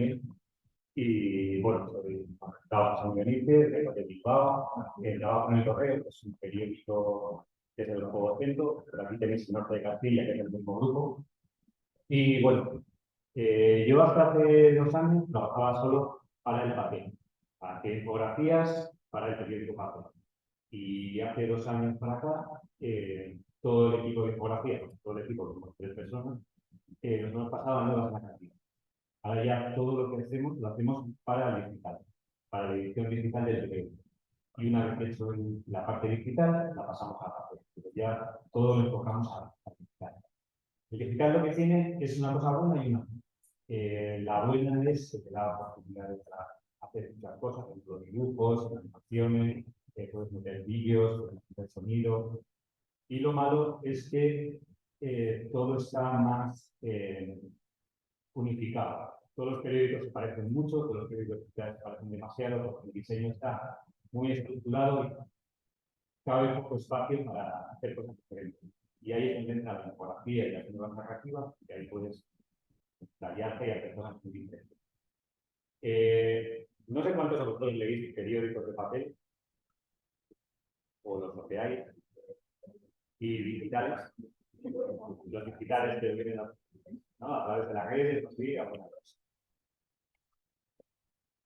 bien. Y bueno, soy San Benítez, de Bilbao. Trabajo en El Correo, que es un periódico que es el Juego Centro, pero aquí tenéis el Norte de Castilla, que es el mismo grupo. Y bueno, yo hasta hace 2 años trabajaba solo para el papel, para hacer infografías para el periódico papel. Y hace 2 años para acá, todo el equipo de infografía, todo el equipo, como 3 personas, nos hemos pasado a nuevas narrativas. Ahora ya todo lo que hacemos lo hacemos para el digital, para la edición digital del periódico. Y una vez hecho la parte digital, la pasamos a papel. Pero ya todo lo enfocamos a digital. El digital lo que tiene es una cosa buena y una mala. La buena es que te da la oportunidad de hacer muchas cosas, por ejemplo, dibujos, animaciones, puedes meter vídeos, puedes meter sonido. Y lo malo es que todo está más unificado. Todos los periódicos se parecen mucho, todos los periódicos se parecen demasiado, porque el diseño está muy estructurado y cabe poco espacio para hacer cosas diferentes. Y ahí es donde entra la infografía y las nuevas narrativas, y ahí puedes explayarte y hacer cosas muy diferentes. No sé cuántos de vosotros leéis periódicos de papel, o los que hay, y digitales. Los digitales que vienen a través de las redes, así, alguna cosa.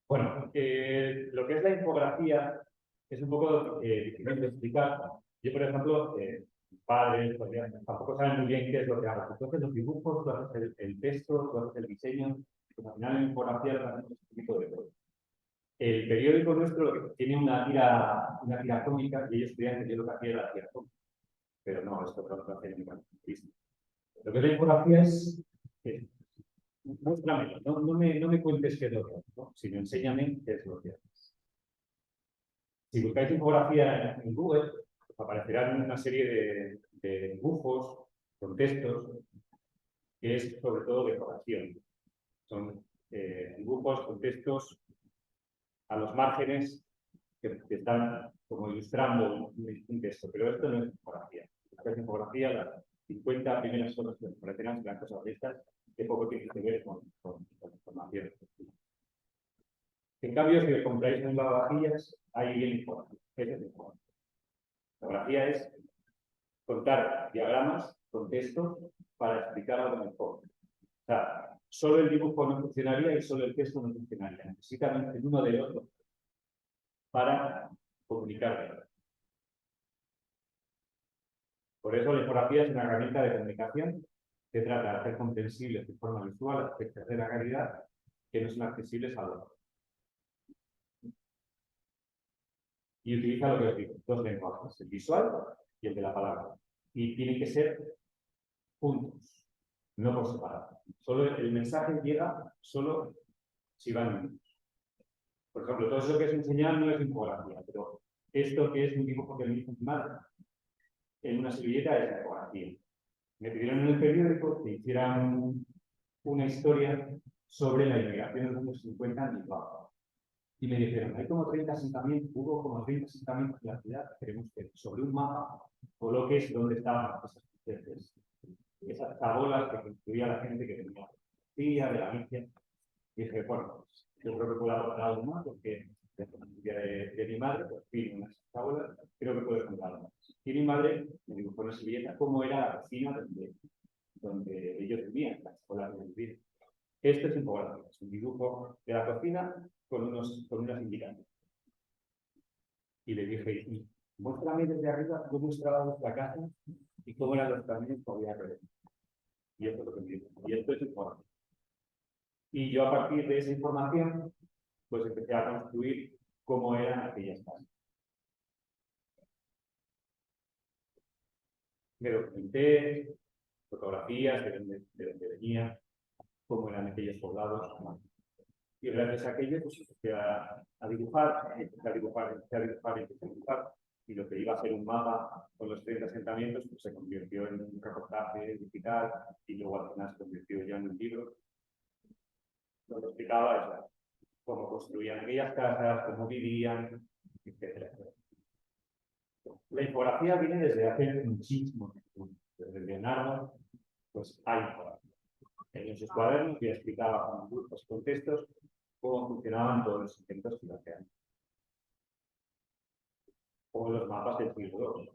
Bueno, lo que es la infografía es un poco difícil de explicar. Yo, por ejemplo, padres tampoco saben muy bien qué es lo que hago. Tú haces los dibujos, tú haces el texto, tú haces el diseño, pues al final en infografía lo hacemos un poquito de todo. El periódico nuestro tiene una tira cómica y ellos creían que yo lo que hacía era la tira cómica. Pero no, esto no lo hace ningún periodista. Lo que es la infografía es muéstramelo, no me cuentes qué es lo que haces, ¿no? Sino enséñame qué es lo que haces. Si buscáis infografía en Google, os aparecerán una serie de dibujos con textos, que es sobre todo decoración. Son dibujos con textos a los márgenes que están como ilustrando un texto, pero esto no es infografía. Es infografía, las 50 primeras cosas que os aparecerán serán cosas de estas, que poco tienen que ver con información. En cambio, si os compráis en lavavajillas, ahí viene infografía. ¿Qué es infografía? Infografía es contar diagramas con texto para explicar algo mejor. O sea, solo el dibujo no funcionaría y solo el texto no funcionaría. Necesitan el uno del otro para comunicar mejor. Por eso la infografía es una herramienta de comunicación que trata de hacer comprensibles de forma visual aspectos de la realidad que no son accesibles al otro. Y utiliza lo que os digo, 2 lenguajes, el visual y el de la palabra. Y tienen que ser juntos, no por separado. Solo el mensaje llega solo si van unidos. Por ejemplo, todo eso que es enseñar no es infografía, pero esto que es un dibujo que me hizo mi madre en una servilleta es infografía. Me pidieron en el periódico que hicieran una historia sobre la inmigración de los años 50 en Bilbao. Y me dijeron, hay como 30 asentamientos, hubo como 30 asentamientos en la ciudad, queremos que sobre un mapa coloques dónde estaban esas tabolas que construía la gente que tenía de la Galicia. Y dije, bueno, yo creo que puedo aportar algo más, porque de la familia de mi madre, pues tiene unas tabolas, creo que puedo contar algo más. Y mi madre me dibujó una servilleta cómo era la cocina donde ellos vivían, la escuela donde vivían. Esto es infografía, es un dibujo de la cocina con unas indicaciones. Y le dije, muéstrame desde arriba cómo estaba nuestra casa y cómo eran los caminos que había alrededor. Y esto es lo que me dijo. Y esto es información. Y yo a partir de esa información, pues empecé a construir cómo eran aquellas casas. Me documenté, fotografías de donde venía, cómo eran aquellos poblados. Y gracias a aquello, pues empecé a dibujar, y lo que iba a ser un mapa con los 30 asentamientos, pues se convirtió en un reportaje digital y luego al final se convirtió ya en un libro. Lo que explicaba es cómo construían aquellas casas, cómo vivían, etc. La infografía viene desde hace muchísimo tiempo. Desde Leonardo, pues hay infografía. En esos cuadernos ya explicaba con grupos y contextos cómo funcionaban todos los intentos que hacían. O los mapas del siglo II.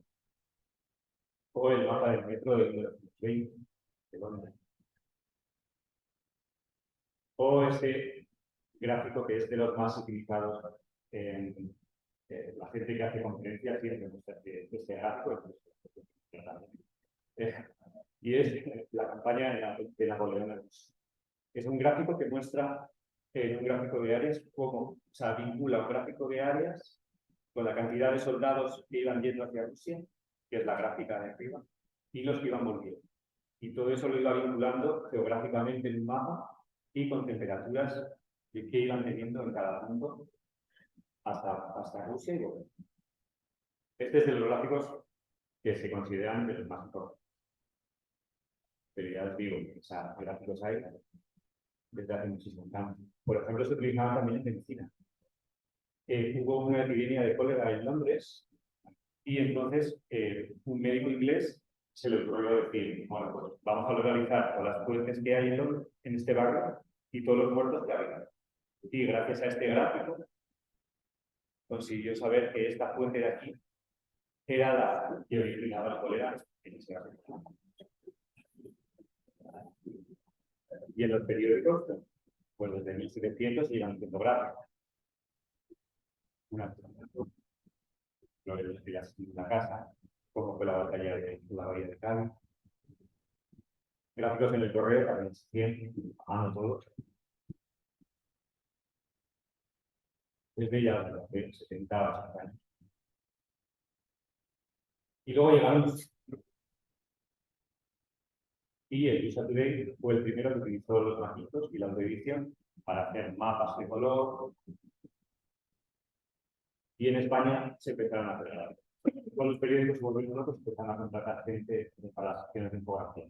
O el mapa del metro de 1920 de Londres. O ese gráfico que es de los más utilizados en la gente que hace conferencias y este gráfico y es la campaña de Napoleón. Es un gráfico que muestra un gráfico de áreas cómo, o sea, vincula un gráfico de áreas con la cantidad de soldados que iban yendo hacia Rusia, que es la gráfica de arriba, y los que iban volviendo. Y todo eso lo iba vinculando geográficamente en un mapa y con temperaturas que iban teniendo en cada punto hasta Rusia y volver. Este es de los gráficos que se consideran de los más importantes. Pero ya os digo, o sea, gráficos hay desde hace muchísimo tiempo. Por ejemplo, se utilizaban también en medicina. Hubo una epidemia de cólera en Londres y entonces un médico inglés se le ocurrió decir, bueno, pues vamos a localizar todas las fuentes que hay en este barrio y todos los muertos que había. Y gracias a este gráfico consiguió saber que esta fuente de aquí era la que originaba el cólera en ese gráfico. Y en los periódicos, pues desde 1700 iban haciendo gráficos. Una la casa, como fue la batalla de la bahía de Cádiz. Gráficos en el correo también existían, a mano todos. Desde ya los 70 años. Y luego llegaron. Y el USA Today fue el primero que utilizó los maquitos y la audiovisión para hacer mapas de color. Y en España se empezaron a hacer. Con los periódicos volviendo locos empezaron a contratar gente para las acciones de infografía.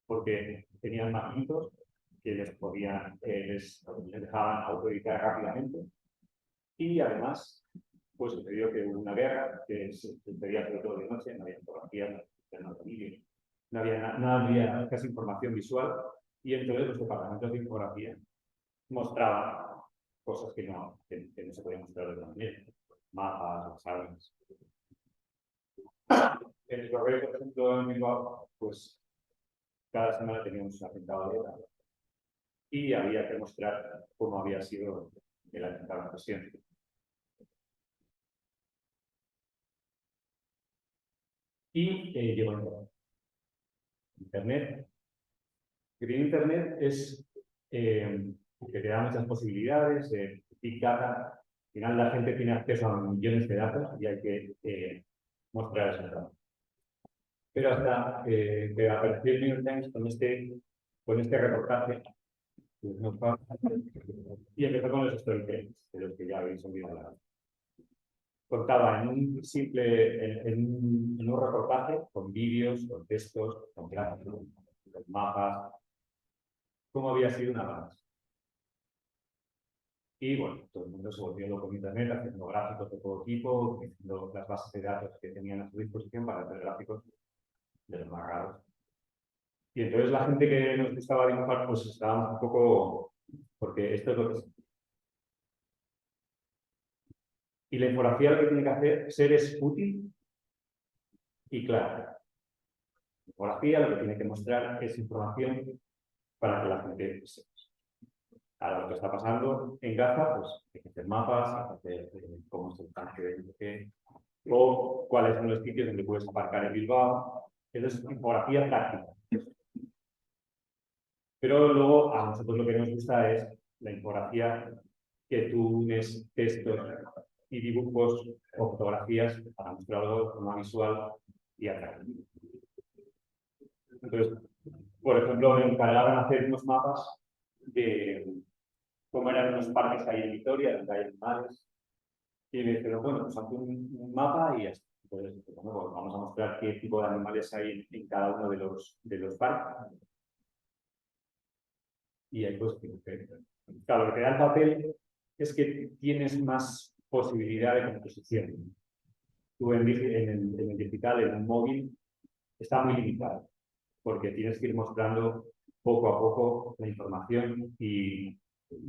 Porque tenían maquitos que les dejaban autoeditar rápidamente. Y además, pues sucedió que hubo una guerra que sucedía sobre todo de noche, no había fotografías, no había casi información visual, y entonces los departamentos de infografía mostraban cosas que no se podían mostrar de otra manera, mapas, sabes. En el correo, por ejemplo, en Bilbao, pues cada semana teníamos un atentado de guerra y había que mostrar cómo había sido el atentado en cuestión. Y llegó Internet. Internet es que te da muchas posibilidades, Big Data. Al final la gente tiene acceso a millones de datos y hay que mostrar esos datos. Pero hasta que apareció el New York Times con este reportaje y empezó con los storytellers, de los que ya habéis oído hablar. Contaba en un reportaje con vídeos, con textos, con gráficos, con mapas, cómo había sido un avance. Y bueno, todo el mundo se volvió loco en Internet haciendo gráficos de todo tipo, haciendo las bases de datos que tenían a su disposición para hacer gráficos de los más raros. Y entonces la gente que nos gustaba dibujar, pues estábamos un poco, porque esto es lo que es. Y la infografía lo que tiene que hacer es útil y clara. La infografía lo que tiene que mostrar es información para que la gente sepa. Ahora lo que está pasando en Gaza, pues hay que hacer mapas, hay que hacer cómo es el tanque de o cuáles son los sitios donde puedes aparcar en Bilbao. Eso es infografía práctica. Pero luego a nosotros lo que nos gusta es la infografía que tú unes textos y dibujos o fotografías para mostrarlo de forma visual y atractiva. Entonces, por ejemplo, me encargaron hacer unos mapas de cómo eran los parques que hay en Vitoria, donde hay animales. Y me dijeron, bueno, pues haz un mapa y ya está. Entonces, bueno, pues vamos a mostrar qué tipo de animales hay en cada uno de los parques. Y ahí pues, claro, lo que da el papel es que tienes más posibilidad de composición. Tú en el digital, en un móvil, está muy limitado, porque tienes que ir mostrando poco a poco la información y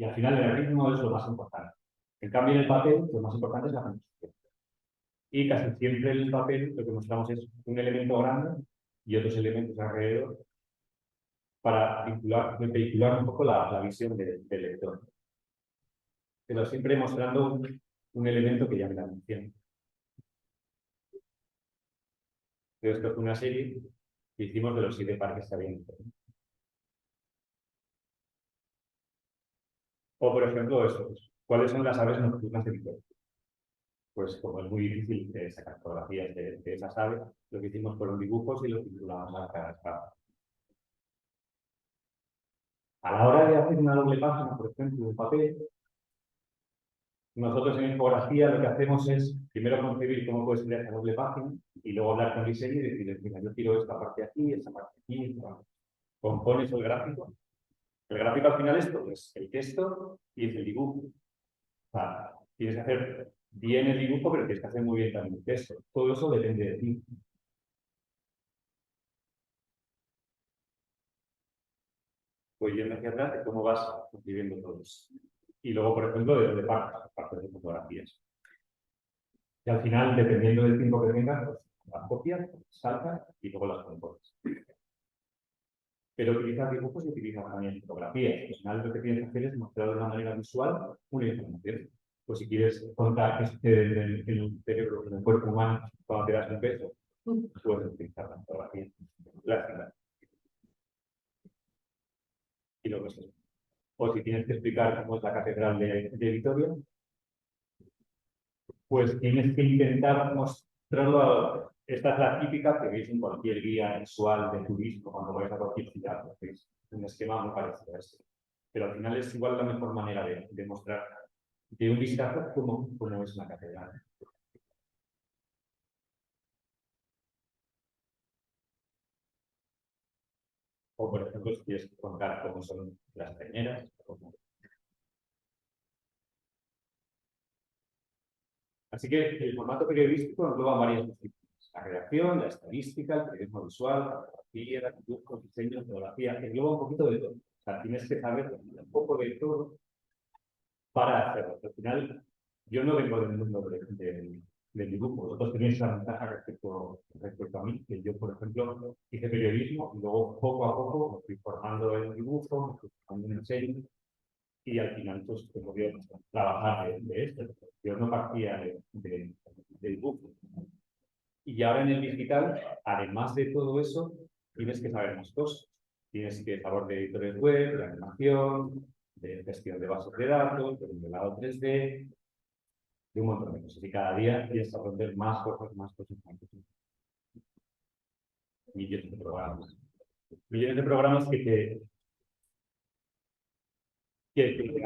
al final el ritmo es lo más importante. En cambio, en el papel, lo más importante es la composición. Y casi siempre en el papel lo que mostramos es un elemento grande y otros elementos alrededor para vehicular un poco la visión del lector. Pero siempre mostrando un elemento que llame la atención. Esto es una serie que hicimos de los 7 parques que había en Internet. O, por ejemplo, estos. ¿Cuáles son las aves nocturnas de Vitoria? Pues como es muy difícil sacar fotografías de esas aves, lo que hicimos fueron dibujos y los titulamos a cada escala. A la hora de hacer una doble página, por ejemplo, en papel, nosotros en infografía lo que hacemos es primero concebir cómo puede ser esa doble página y luego hablar con diseño y decir, mira, yo quiero esta parte aquí, esta parte aquí, esta parte. Compones el gráfico. El gráfico al final esto es el texto y es el dibujo. O sea, tienes que hacer bien el dibujo, pero tienes que hacer muy bien también el texto. Todo eso depende de ti. Pues yendo hacia atrás de cómo vas escribiendo todo eso. Y luego, por ejemplo, de partes de fotografías. Y al final, dependiendo del tiempo que tengas, pues, las copias, saltas y luego las compones. Pero utilizas dibujos y utilizas también fotografías. Al final, lo que tienes que hacer es mostrar de una manera visual una información. Pues si quieres contar qué sucede en el cerebro, en el cuerpo humano, cuando te das un beso, puedes utilizar la fotografía. Y luego es eso. O si tienes que explicar cómo es la catedral de Vitoria, pues tienes que intentar mostrarlo. Esta es la típica que veis en cualquier guía visual de turismo cuando vais a cualquier ciudad. Es un esquema muy parecido a este. Pero al final es igual la mejor manera de mostrar de un vistazo cómo es una catedral. O, por ejemplo, si quieres contar cómo son las peñeras. Así que el formato periodístico engloba varias disciplinas. La redacción, la estadística, el periodismo visual, la fotografía, el dibujo, diseño, fotografía, engloba un poquito de todo. O sea, tienes que saber un poco de todo para hacerlo. Al final, yo no vengo del mundo del dibujo. Vosotros tenéis esa ventaja respecto a mí, que yo, por ejemplo, hice periodismo y luego poco a poco me fui formando en dibujo, me fui formando en diseño y al final pues he podido trabajar de esto. Yo no partía de dibujo. Y ahora en el digital, además de todo eso, tienes que saber más cosas. Tienes que saber de editores web, de animación, de gestión de bases de datos, de modelado 3D, de un montón de cosas. Y cada día tienes que aprender más cosas, más cosas, más cosas. Millones de programas. Millones de programas que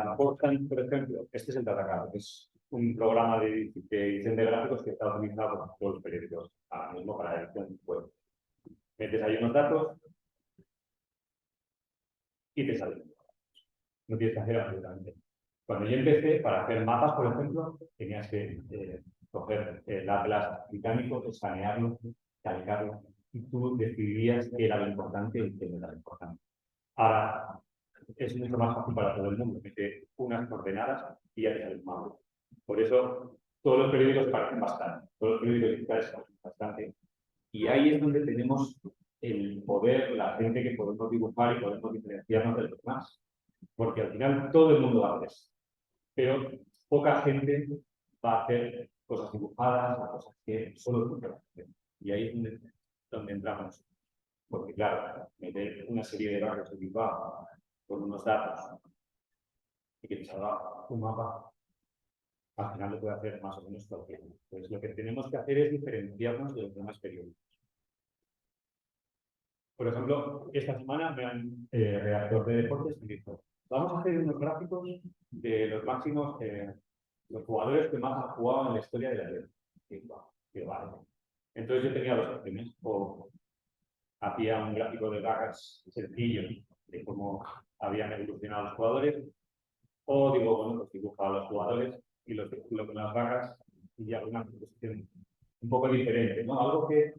aportan, por ejemplo, este es el Datacad, que es un programa de edición de gráficos que está utilizado por todos los periódicos ahora mismo para edición web. Metes ahí unos datos y te salen. No tienes que hacer absolutamente. Cuando yo empecé, para hacer mapas, por ejemplo, tenías que coger el atlas británico, escanearlo, calcarlo, y tú decidías qué era lo importante y qué no era lo importante. Ahora, es mucho más fácil para todo el mundo, mete unas coordenadas y ya te sale el mapa. Por eso, todos los periódicos se parecen bastante, todos los periódicos digitales se parecen bastante. Y ahí es donde tenemos el poder, la gente que podemos dibujar y podemos diferenciarnos de los demás. Porque al final todo el mundo va a hacer eso. Pero poca gente va a hacer cosas dibujadas, o cosas que solo tú puedes hacer. Y ahí es donde entramos. Porque claro, meter una serie de barrios de Bilbao con unos datos y que te salga un mapa, al final lo puede hacer más o menos cualquiera. Entonces lo que tenemos que hacer es diferenciarnos de los demás periódicos. Por ejemplo, esta semana me han redactor de deportes me dijo, vamos a hacer unos gráficos de los máximos, los jugadores que más han jugado en la historia de la liga. Y vale. Entonces yo tenía dos opciones, o hacía un gráfico de barras sencillo de cómo habían evolucionado los jugadores, o digo, bueno, pues dibujaba a los jugadores y los círculos con las barras y hago una composición un poco diferente, ¿no? Algo que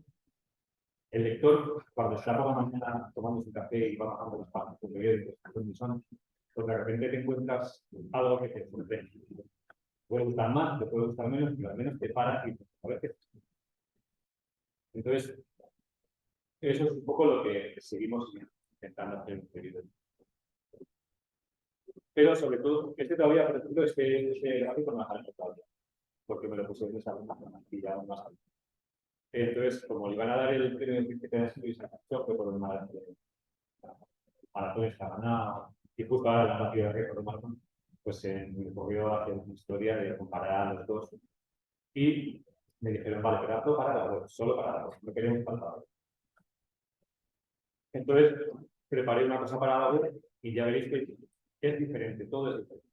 El lector, cuando está por la mañana tomando su café y va bajando las páginas del periódico, pues de repente te encuentras algo que te sorprende. Te puede gustar más, te puede gustar menos, pero al menos te para y a ver qué. Entonces, eso es un poco lo que seguimos intentando hacer en el periódico. Pero sobre todo, todavía, por ejemplo, este gráfico no me ha salido todavía, porque me lo puse en esa y ya no ha salido. Entonces, como le iban a dar el premio que te das y fue por el maratón está ganado, y justo ahora la partida de récord maratón, pues me ocurrió hacer una historia de comparar a los dos. Y me dijeron, vale, pero hazlo para la web, solo para la web, no queremos para la web. Entonces, preparé una cosa para la web y ya veréis que es diferente, todo es diferente.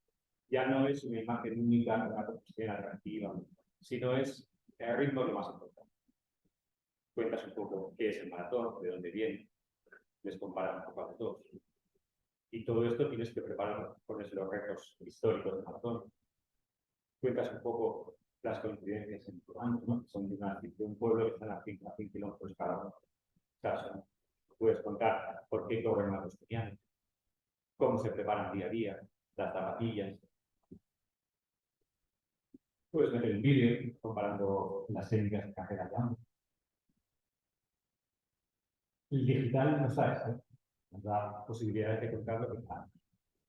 Ya no es una imagen única, una composición atractiva, sino es el ritmo lo más importante. Cuentas un poco qué es el maratón, de dónde viene, les comparan un poco a los dos. Y todo esto tienes que preparar, pones los retos históricos del maratón. Cuentas un poco las coincidencias en tu año, ¿no? Son de un pueblo que están a 100 kilómetros cada uno. Claro, puedes contar por qué corren los estudiantes, cómo se preparan día a día, las zapatillas. Puedes meter un vídeo comparando las técnicas de carrera de ambos. El digital no sabes, ¿eh? Nos da posibilidades de contar lo que está,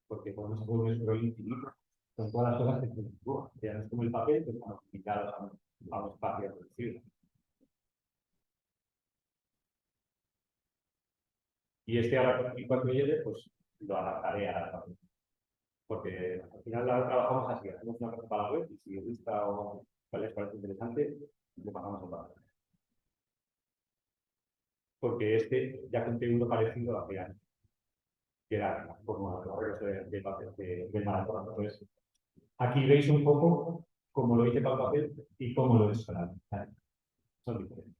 porque podemos hacer un scroll infinito con todas las cosas que se nos ya no es como el papel, que estamos limitados a un espacio reducido. Y ahora, cuando llegue, pues lo adaptaré a la papel. Porque al final la trabajamos así, hacemos una cosa para la web y si os gusta o les parece interesante, le pasamos al papel. Porque ya conté uno parecido hace años, que era como los del maratón. Entonces, aquí veis un poco cómo lo hice para el papel y cómo lo he hecho para el papel. Son diferentes.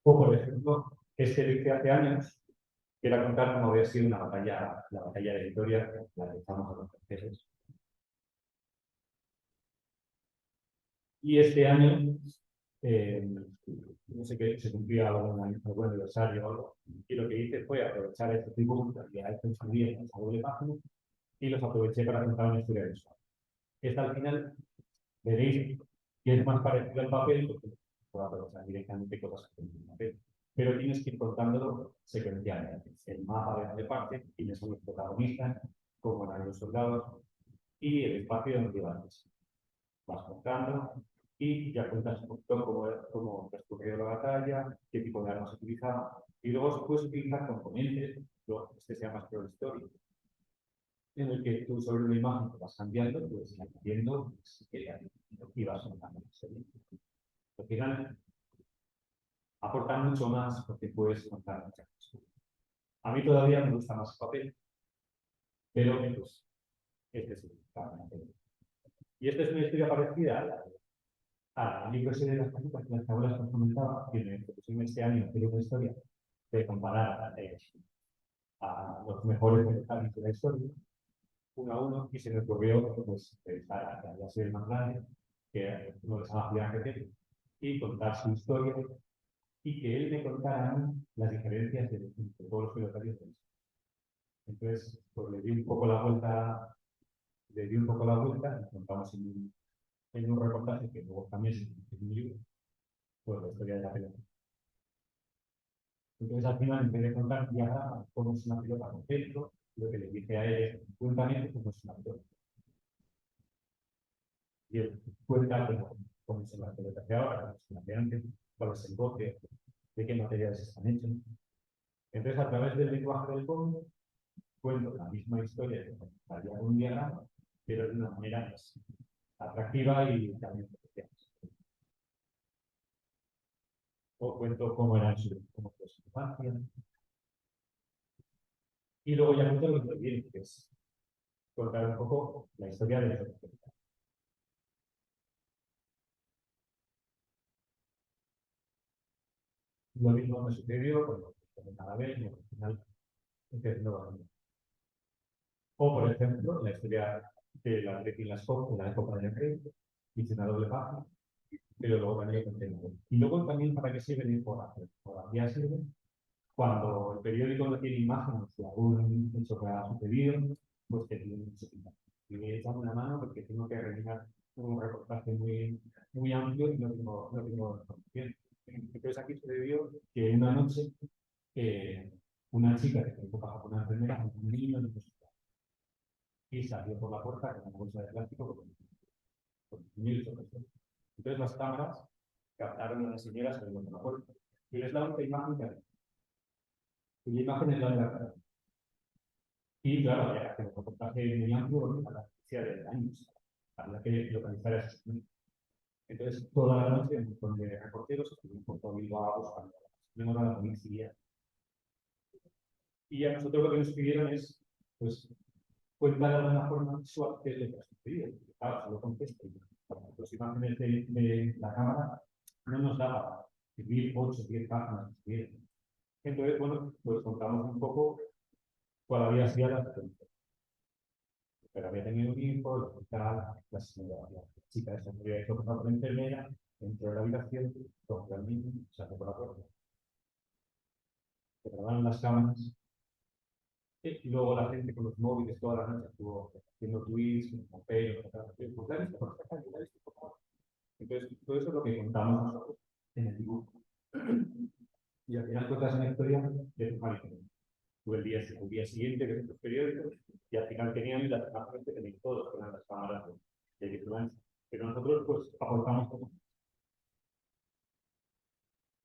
O, por ejemplo, lo hice hace años, que era contar cómo había sido la batalla de Vitoria, la que estamos a los franceses. Y este año, no sé qué, se cumplía algún aniversario o algo, y lo que hice fue aprovechar este tipo que ha hecho en su día en esa doble página y los aproveché para contar una historia visual. Esta al final veréis que es más parecido al papel, porque puedo aprovechar directamente cosas que tienen papel, pero tienes que ir contándolo secuencialmente. El mapa de dónde parte, quiénes son los protagonistas, cómo eran los soldados y el espacio donde ibas. Vas contando y ya cuentas un poquito cómo transcurrió la batalla, qué tipo de armas se utilizaban, y luego se puedes utilizar componentes, se llama Scroll Story, en el que tú sobre una imagen que vas cambiando, puedes ir añadiendo y vas contando la serie. Al final, aporta mucho más porque puedes contar muchas cosas. A mí todavía me gusta más el papel, pero pues, este es el papel. Y esta es una historia parecida al libro ese de las cositas que las abuelas nos comentaban, que me propusieron este año hacer una historia de comparar a los mejores vegetales de la historia, uno a uno, y se me ocurrió pues, pensar que había sido el más grande, que uno que se llama Julián Requete, y contar su historia, y que él me contara a mí las diferencias entre todos los pilotarios de la historia. Entonces, pues le di un poco la vuelta, y contamos en un reportaje que luego también es un libro, pues la historia de la pelota. Entonces, al final, en vez de contar un diagrama, cómo es una pelota con centro, lo que le dije a él es, cuéntame cómo es una pelota. Y él cuenta cómo son las pelotas de ahora, cómo son las de antes, cuál es el bote, de qué materiales están hechos. Entonces, a través del lenguaje del código, cuento la misma historia que contaría un diagrama, pero de una manera más atractiva y también especial. O cuento cómo era cómo fue su infancia. Y luego ya cuento lo que viene, que es contar un poco la historia de la sociedad. Lo mismo me sucedió con cada vez, al final, empezando a. O, por ejemplo, la historia de las fotos de la época del crédito, hice una doble página, pero luego también el contenido. Y luego también para qué sirve la información. Todavía sirve cuando el periódico no tiene imágenes de algún hecho que ha sucedido, pues que tiene mucho tiempo. Y me echan una mano porque tengo que rellenar un reportaje muy amplio y no tengo información. Entonces aquí sucedió que una noche una chica que se pasaba por una enfermera, un niño en el hospital, y salió por la puerta con una bolsa de plástico con niños. Entonces las cámaras captaron a la señora saliendo por la puerta. Y es la única imagen que hay. Y la imagen es la de la cara. Y claro, ya que el reportaje muy amplio, a la noticia de años, había que localizar a esos niños. Entonces, toda la noche, un montón de reporteros estuvimos por todo Bilbao buscando a la policía. Y a nosotros lo que nos pidieron es, pues, cuenta de alguna forma visual qué es lo que ha sucedido. Claro, solo con texto. Las imágenes de la cámara no nos daba escribir 8 o 10 páginas. Entonces, bueno, pues contamos un poco cuál había sido la experiencia. Pero había tenido un hijo, el hospital, la chica de esa había hecho pasar por la enfermera, entró a la habitación, cogió al niño, salió por la puerta. Se grabaron las cámaras. Y luego la gente con los móviles toda la noche estuvo haciendo tweets, con pelos, entonces, todo eso es lo que contamos nosotros en el dibujo. Y al final cuentas una historia de tu marido. Tuve el día siguiente que estos periódicos, y al final tenían las imágenes que tenéis todos, que eran las cámaras de vigilancia. Pero nosotros, pues, aportamos como.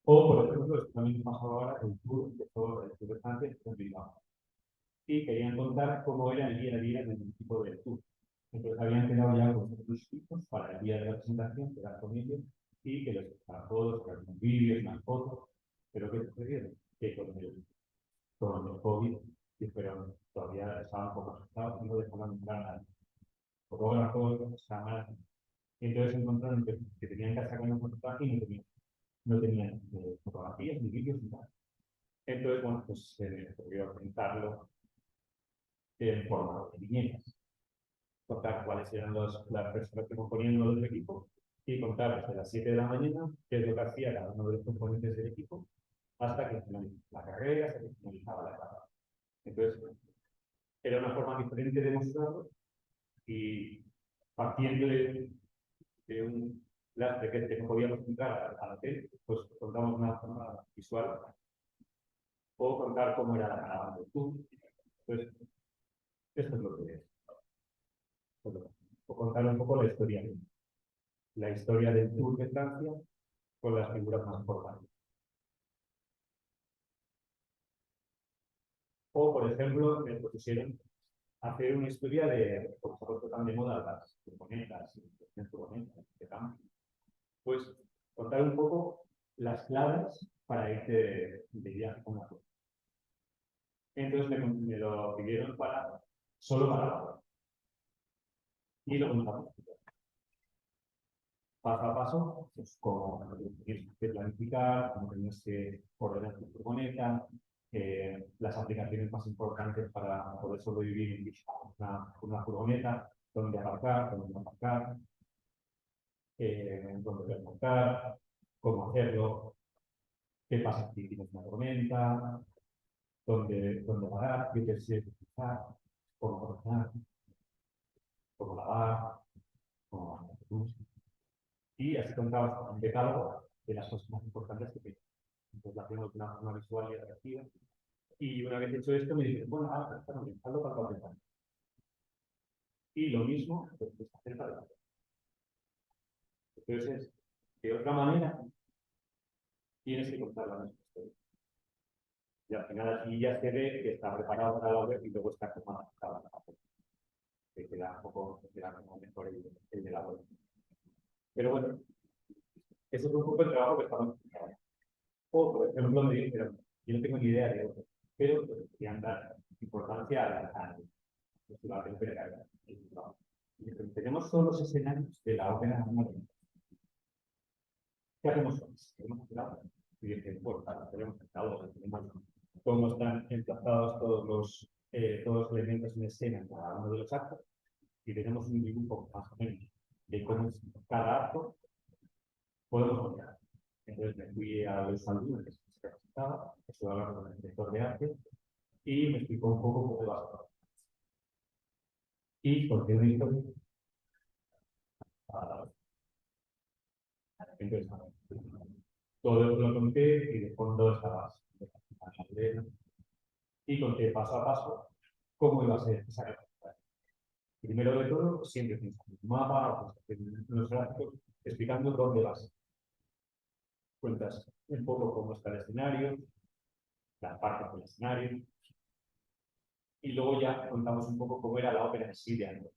O, por ejemplo, esto también pasó ahora el tour de todo el tour antes en Bilbao. Y querían contar cómo era el día a día del equipo del tour. Entonces habían quedado ya con sus hijos para el día de la presentación, quedar con ellos y que les para todos, que hagan vídeos, más fotos. Pero ¿qué sucedió? Que con el COVID, pero todavía estaban un poco asustados y no dejaban entrar a fotógrafos, cámaras. Entonces encontraron que tenían que sacar un reportaje y no tenían fotografías ni vídeos ni nada. Entonces, bueno, pues se ocurrió pintarlo en forma de viñetas. Contar cuáles eran las personas que componían el equipo y contar desde las 7 de la mañana qué es lo que hacía cada uno de los componentes del equipo hasta que finalizaba la carrera, hasta que finalizaba la etapa. Entonces, era una forma diferente de mostrarlo y partiendo de un lastre que no podíamos entrar a la tele, pues contamos una forma visual o contar cómo era la caravana del tour. Entonces, esto es lo que es. O contar un poco la historia del Tour de Francia con las figuras más importantes. O, por ejemplo, me propusieron hacer una historia de, por supuesto, tan de moda las furgonetas, de campo. Pues contar un poco las claves para ir de viaje con la. Entonces me lo pidieron solo para la web. Y lo contamos. Paso a paso, pues, cómo tienes que planificar, cómo tienes que ordenar tu furgoneta, las aplicaciones más importantes para poder sobrevivir en una furgoneta, dónde aparcar, dónde no aparcar, dónde desmontar, cómo hacerlo, qué pasa si tienes una tormenta, dónde parar, qué te sirve utilizar, cómo ordenar, cómo lavar, cómo hacer luz. Y así contaba un decálogo de las cosas más importantes que tengo. Entonces la hacemos de una forma visual y atractiva. Y una vez hecho esto, me dicen, bueno, ahora está bien, hazlo para la ventana. Y lo mismo, pues, hacer para la. Entonces, de otra manera, tienes que contar la misma historia. Y al final aquí ya se ve que está preparado para la web y luego está como adaptado a la web. Que queda un poco, como mejor el de la web. Pero bueno, ese es un poco el trabajo que estamos haciendo. O, por ejemplo, me dijeron, yo no tengo ni idea de otro, pero querían dar importancia al festival de ópera. Tenemos todos los escenarios de la ópera moderna. ¿Qué hacemos con eso? Tenemos claro. Y dicen, bueno, tenemos catálogos, tenemos cómo están emplazados todos los elementos en escena en cada uno de los actos. y tenemos un dibujo más o menos de cómo es cada acto, podemos contar. Entonces me fui a los alumnos que se presentaba, estuve hablando con el director de arte y me explicó un poco cómo iba a ser. Y conté una historia. Entonces, todo lo conté y de fondo estaba y conté paso a paso cómo iba a ser esa carta. Primero de todo, siempre tienes un mapa, los gráficos, explicando dónde vas. Cuentas un poco cómo está el escenario, las partes del escenario, y luego ya contamos un poco cómo era la ópera en sí de Andor,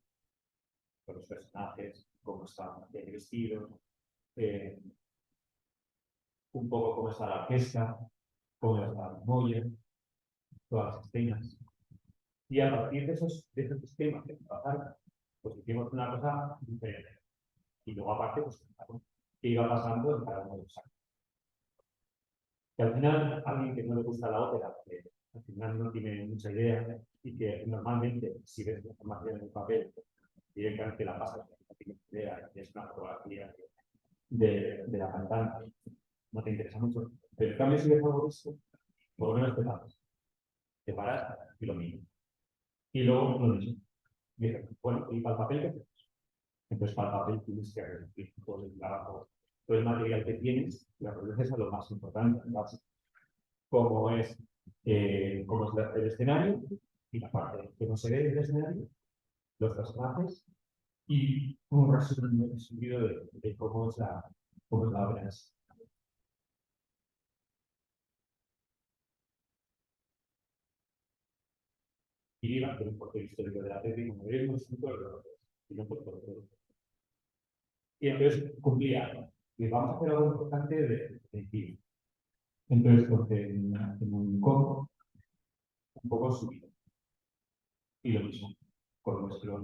con los personajes, cómo estaban vestidos, un poco cómo está la orquesta, cómo está la Moya, todas las escenas. Y a partir de esos temas que trabajar, pues hicimos una cosa diferente. Y luego aparte, pues, qué iba pasando en cada uno de los actos. Que al final, alguien que no le gusta la ópera, que al final no tiene mucha idea, y que normalmente, si ves la información en el papel, directamente la pasas, no tienes idea, es una fotografía de la cantante, no te interesa mucho. Pero en cambio, si ves algo de esto, por lo menos te paras y lo miras. Y luego lo mismo. Dices, bueno, ¿y para el papel qué hacemos? Entonces, para el papel tienes que reducir todo el trabajo, todo el material que tienes, lo reduces a lo más importante, como es el escenario y la parte que no se ve del escenario, los personajes y un resumen subido de cómo es la obra. Y iba por un porqué histórico de la Atlético de Madrid, y no por todo. Y entonces cumplía, y vamos a hacer algo importante de ti. Entonces, porque en un combo, un poco subido. Y lo mismo, con nuestro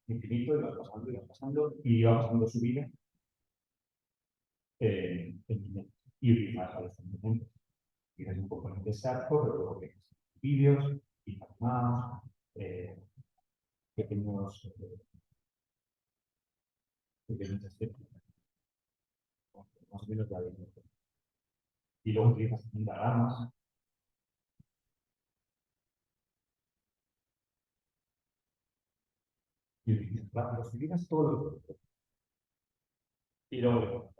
infinito, iba pasando, y iba pasando su vida y utilizar a los componentes. Tienes un componente exacto, pero luego tienes vídeos y más, pequeños más o menos la de. Y luego utilizas diagramas. Y utilizas gráficos, utilizas todo lo que. Y luego,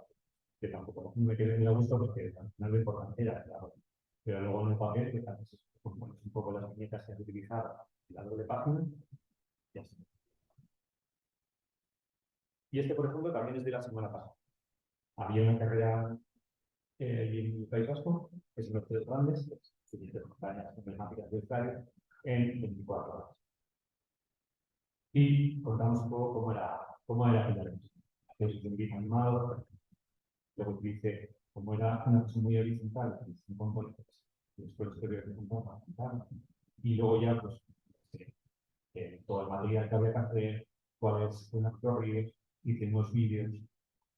que tampoco me quedé muy a gusto porque al final lo importante era claro. Pero luego en el papel, que también pones un poco las viñetas que has utilizado y la doble página, ya está. Y este, por ejemplo, también es de la semana pasada. Había una carrera en el País Vasco, que son los tres grandes, siguientes montañas emblemáticas de Euskadi, en 24 horas. Y contamos un poco cómo era aquella vez. Entonces, un vídeo animado, luego utilicé cómo era una cosa muy horizontal, sin componentes, y después historia de contar, y luego ya, pues, todo el material que había que hacer, cuáles son los recorridos, hicimos vídeos,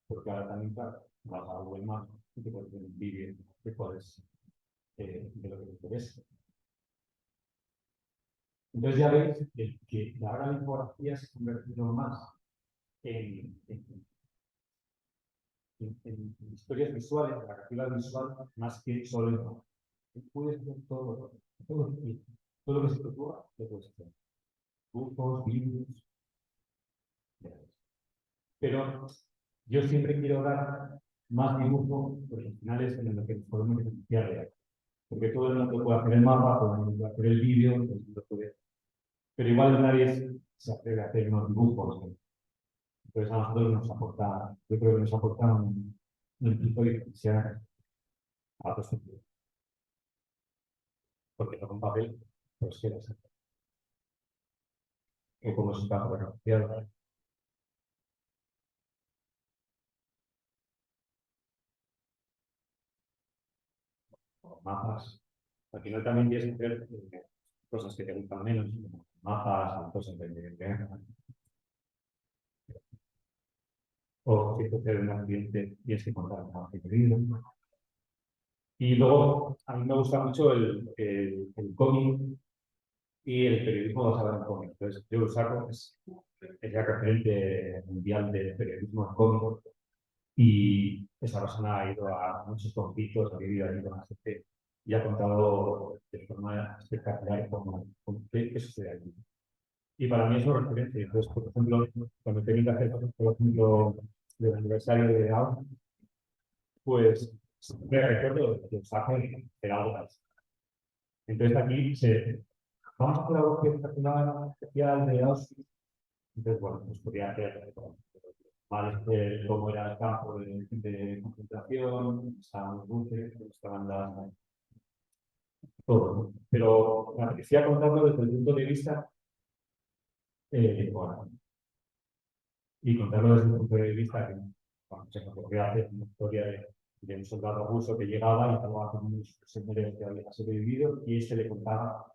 porque ahora también, claro, vas a Google Maps y te puedes ver un vídeo de cuáles, de lo que te interesa. Entonces ya veis que ahora la infografía se ha convertido más en historias visuales, narrativa visual, más que solo en. Puedes hacer todo lo que se te ocurra, lo puedes hacer. Grupos, vídeos. Pero yo siempre quiero dar más dibujo, porque al final es en lo que podemos beneficiar de ahí. Porque todo el mundo puede hacer el mapa, puede hacer el vídeo, pero igual nadie se atreve a hacer unos dibujos. Entonces a nosotros nos aporta, yo creo que nos aporta un tipo de diferencia a otros sentidos. Porque no con papel, pues quieras hacer. O como es un campo renunciado. O mapas. Al final también tienes que hacer cosas que te gustan menos, como mapas o cosas de o si sucede un ambiente tienes que contar con el querido. Y luego, a mí me gusta mucho el cómic y el periodismo basado en cómic. Entonces, yo lo saco, es es el referente mundial del periodismo en cómic y esa persona ha ido a muchos conflictos, ha vivido allí con la gente y ha contado de forma espectacular qué sucede allí. Y para mí es un referente. Entonces, por ejemplo, cuando tengo que hacer, por ejemplo, el aniversario de AO, pues siempre recuerdo que os hacen hacer algo así. Entonces aquí vamos a hacer algo especial de Auschwitz. Entonces, bueno, pues podría hacer más cómo era el campo de concentración, estaban los buques, estaban todo, ¿no? Pero me apetecía contarlo desde el punto de vista bueno, y contarlo desde el punto de vista que bueno, se me ocurrió hacer una historia de un soldado ruso que llegaba y estaba con unos prisioneros que habían sobrevivido y este le contaba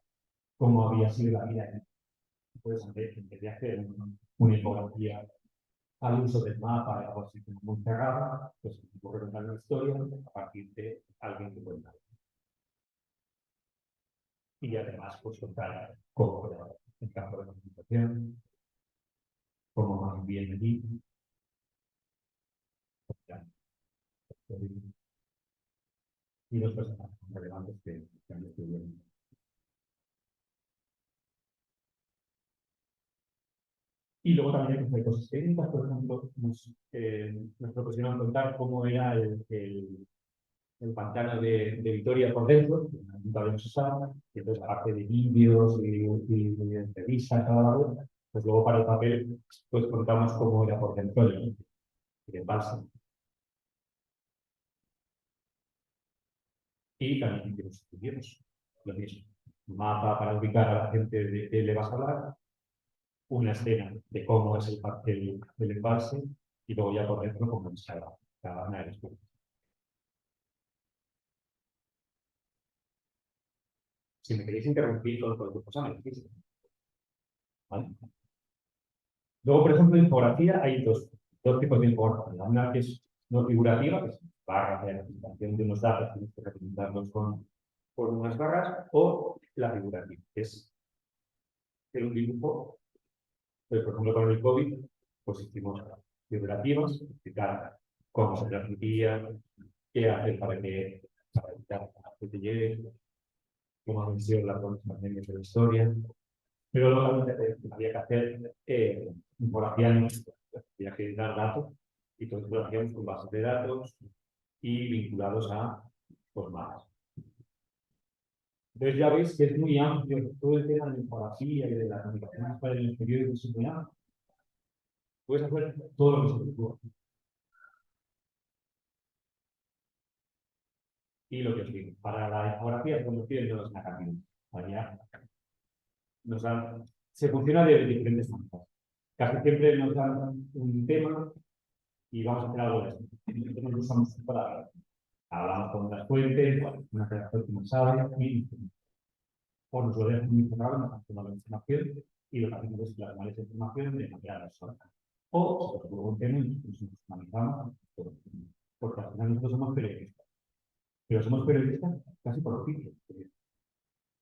cómo había sido la vida en pues en vez de hacer una infografía al uso del mapa, algo así como muy cerrada, pues se me ocurre contar una historia a partir de alguien que cuenta. Y además, pues contar cómo era el campo de concentración, cómo van bien allí, y los personajes relevantes que han estudiado. Y luego también hay que hacer cosas técnicas, por ejemplo, nos propusieron contar cómo era el pantano de Vitoria por dentro, que nunca habíamos usado, y entonces aparte de vídeos y de entrevistas cada la vuelta, pues luego para el papel pues contamos cómo era por dentro el embalse. Y también hicimos estudios, lo mismo. Mapa para ubicar a la gente de qué le vas a hablar, una escena de cómo es el embalse y luego ya por dentro cómo es cada una de las cosas. Si me queréis interrumpir con cualquier cosa, me decís. ¿Vale? Luego, por ejemplo, en infografía hay dos tipos de infografía. Una que es no figurativa, que es barras de representación de unos datos, tienes que representarlos con unas barras, o la figurativa, que es hacer un dibujo. Pues, por ejemplo, con el COVID, pues hicimos figurativas, explicar cómo se transmitía, qué hacer para evitar que te llegue, cómo han sido las pandemias de la historia. Pero luego había que hacer infografía, había que dar datos, y todo eso lo hacíamos con bases de datos y vinculados a formatos. Entonces ya veis que es muy amplio todo el tema de la infografía y de las comunicaciones para el exterior, es muy amplio. Puedes hacer todo lo que se te ocurra. Y lo que os digo, para la infografía se convirtió en una cabina. Allá se funciona de diferentes maneras. Casi siempre nos dan un tema y vamos a hacer algo de esto. Nosotros nos usamos para hablamos con las fuentes, una redacción que nos sabe, y o nos lo dejan muy cerrado, nos hacemos la información y lo que hacemos es plasmar esa información de manera personal. O, si por un tema, nos analizamos, porque al final nosotros somos periodistas. Pero somos periodistas casi por oficio.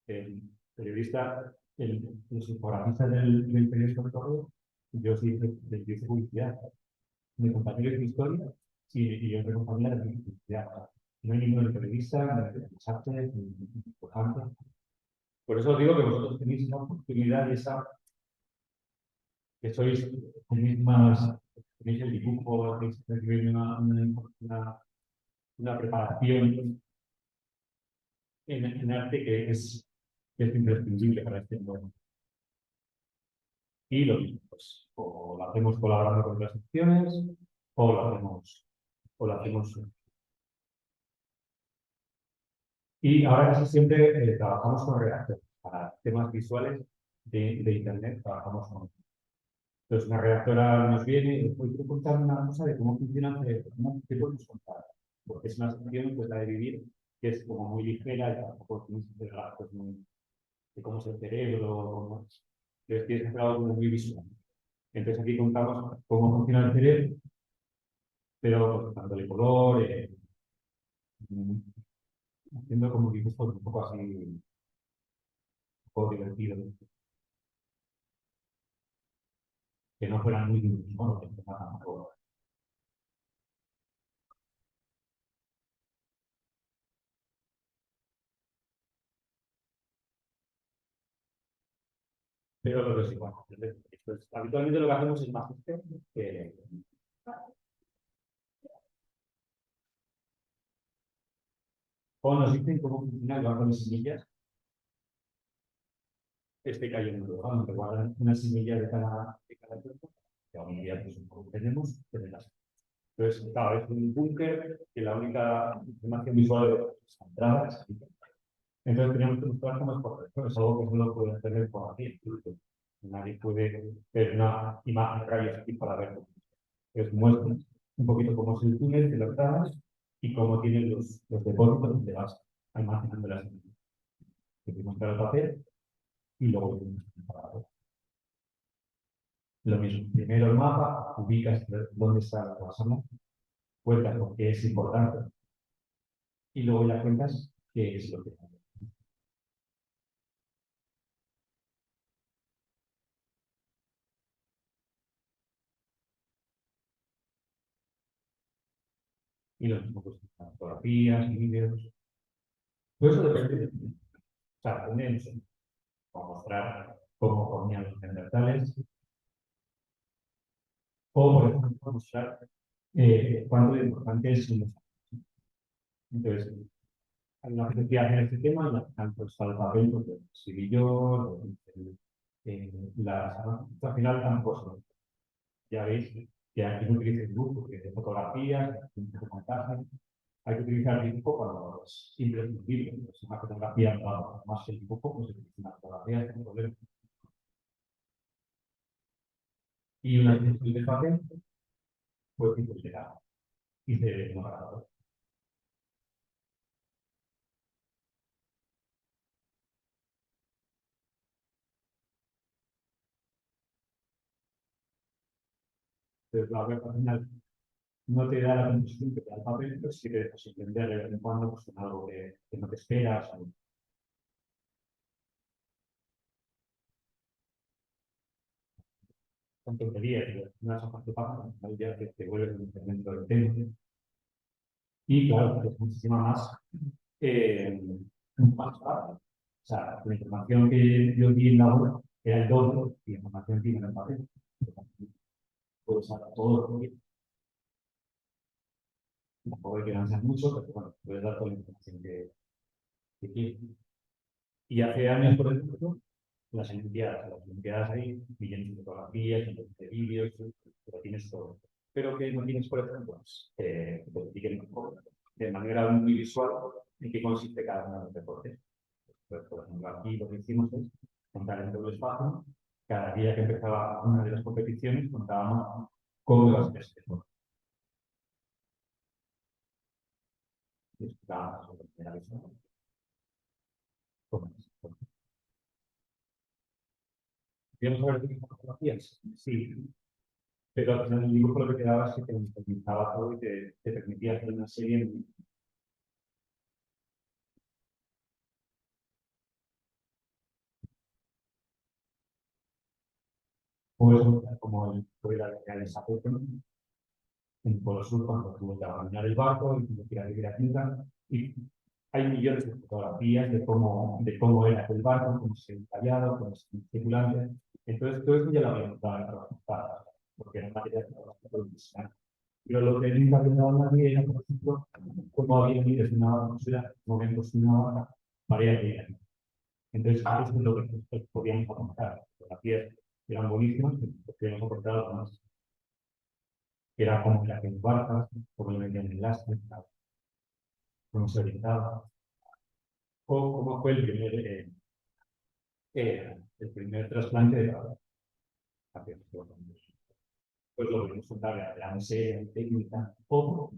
El periodista, los infografistas del periódico de correo, yo soy de publicidad. Mi compañero es de historia y yo soy compañero de publicidad. No hay ningún periodista, ni de artes, ni dibujante. Por eso os digo que vosotros tenéis esa oportunidad y esa, que tenéis más, tenéis el dibujo, tenéis una preparación en arte que es imprescindible para este mundo. Y lo mismo, pues, o lo hacemos colaborando con otras secciones, o lo hacemos. Y ahora casi siempre trabajamos con redactores. Para temas visuales de Internet trabajamos con. Entonces, una redactora nos viene y hoy quiero contar una cosa de cómo funciona ¿qué podemos contar? Porque es una sección, pues la de vivir, que es como muy ligera y tampoco tienes que hacer pues, de cómo es el cerebro, entonces tienes que hacer algo muy visual. Entonces aquí contamos cómo funciona el cerebro, pero pues, dándole color, haciendo como dibujos un poco así, un poco divertido. que no fueran muy duros, ¿no? Que tampoco. Pero lo que sí, bueno, pues, habitualmente lo que hacemos es más que o nos dicen cómo funciona el banco de semillas, este cayendo, ¿no? Te guardan una semilla de cada cuerpo, que hoy en día pues, un poco tenemos, las. Entonces, claro, es un búnker que la única información visual de las entradas. Entonces, teníamos que buscar cómo es correcto. Es algo que solo puede hacer por aquí. Nadie puede ver una imagen de rayos aquí para verlo. Entonces, muestra un poquito cómo es el túnel de las entradas y cómo tienen los depósitos donde vas almacenando las semillas. Que te muestra el papel y luego lo tienes preparado. Lo mismo, primero el mapa, ubicas dónde está la zona, cuentas por qué es importante y luego ya cuentas qué es lo que hace. Y lo mismo pues fotografías, vídeos. Todo eso depende de ti. O sea, tenemos para mostrar cómo comían los neandertales o, por ejemplo, mostrar cuánto de importante es un. Entonces, hay una especialidad en este tema y al final pues, está el papel, porque escribí yo, al final tampoco. Ya veis que aquí no utilizo el dibujo, porque de fotografías, de montaje, hay que utilizar el dibujo cuando es imprescindible. Es una fotografía más que el dibujo, pues es una fotografía sin problema. Y una vez que el papel, pues hipotecar y se no. Entonces, la web al final no te da la conclusión que te da el papel, pero sí que dejas sorprender de vez en cuando pues, con algo que no te esperas. O con tonterías, y unas hojas de página, ya que te vuelven dentro del tema. Y claro, es muchísima eh, más fácil. O sea, la información que yo di en la web era el doble y la información que en el papel. Puedes sacar todo lo que tampoco hay que lanzar mucho, pero bueno, puedes dar toda la información que quieres. Y hace años, por ejemplo, las Olimpiadas hay millones de fotografías, millones de vídeos, pero tienes todo. Pero que no tienes, por ejemplo, de manera muy visual en qué consiste cada uno de los deportes. Pues, por ejemplo, aquí lo que hicimos es contar en todo el espacio. Cada día que empezaba una de las competiciones, contábamos cómo iba a ser ese deporte. Y explicábamos sobre la primera vez, cómo es. ¿Quieres saber de qué fotografías? Sí, pero al final el dibujo lo que te daba es que te optimizaba todo y te permitía hacer una serie de. Pues como fue la de Sapotro, en el Polo Sur, cuando tuvo que abandonar el barco y tuvo que ir a vivir a Tierra. Y hay millones de fotografías de cómo era aquel barco, cómo se tallado, cómo se tripulante. Entonces, todo eso ya lo había notado, porque era material que producía. Pero lo que nunca había dado nadie era, por ejemplo, cómo había ido desde una ciudad, momentos de una hora, varias días. Entonces, eso es lo que nosotros podíamos aportar. Fotografías eran buenísimas, pero podíamos aportar algo más. Era cómo era que barcas, cómo le metían el lastre, cómo se orientaba, o cómo fue el primer trasplante de la hacia los hombres. Pues lo podemos contar de la serie técnica, o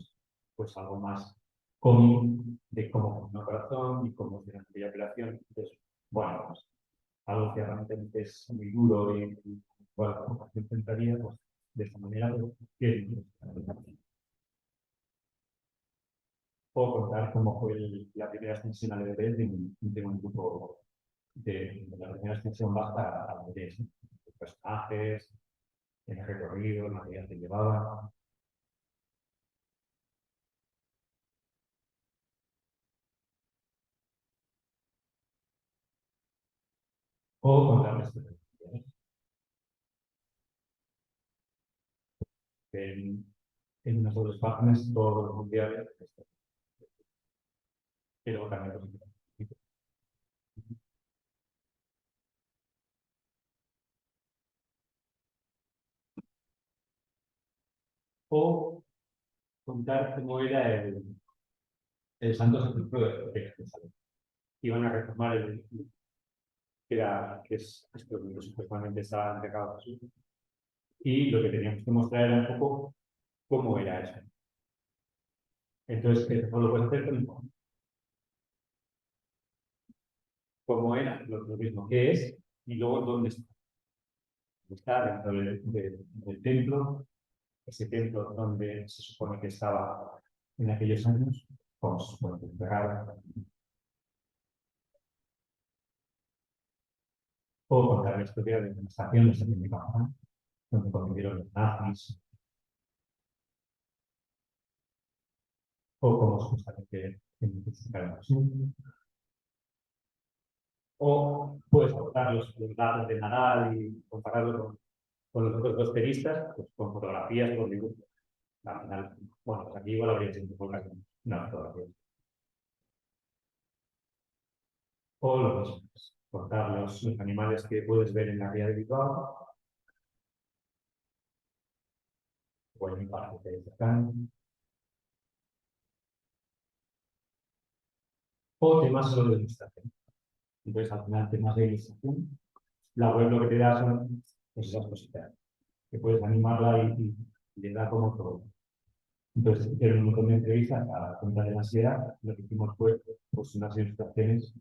pues algo más cómico de cómo funciona el corazón y cómo se hace aquella operación. Entonces, bueno, pues, algo que realmente es muy duro y bueno, como se intentaría, pues de esta manera, pues, que puedo contar cómo fue la primera extensión al bebé de un grupo de la primera extensión basta a bebés, ¿no? Personajes, en el recorrido, la vida que llevaba. O contarles en unas dos páginas todos los mundiales, y luego también los o contar cómo era el Santo Sepulcro de Jerusalén. Iban a reformar que es esto que supuestamente estaba entregado a Jesús. Y lo que teníamos que mostrar era un poco cómo era eso. Entonces, eso lo puedes hacer con informe. Cómo era, lo mismo que es, y luego dónde está. Está dentro del templo, ese templo donde se supone que estaba en aquellos años, pues, enterrado. O contar la historia de una estación de Sepulcro, donde convivieron los nazis, o cómo justamente identificaron los números. O puedes contar los datos de Nadal y compararlo con los otros dos tenistas, pues, con fotografías, con dibujos. Al final, bueno, pues aquí igual habría sido una fotografía. O lo mismo, pues, contar los animales que puedes ver en la ría de Bilbao, o en mi parque de cercano. O temas solo de ilustración. Entonces, al final, temas de ilustración, la web lo que te da son, pues, esas cositas, que puedes animarla y le da como todo. Entonces, hicieron un montón de entrevistas a la cuenta de la ansiedad. Lo que hicimos fue, pues, unas ilustraciones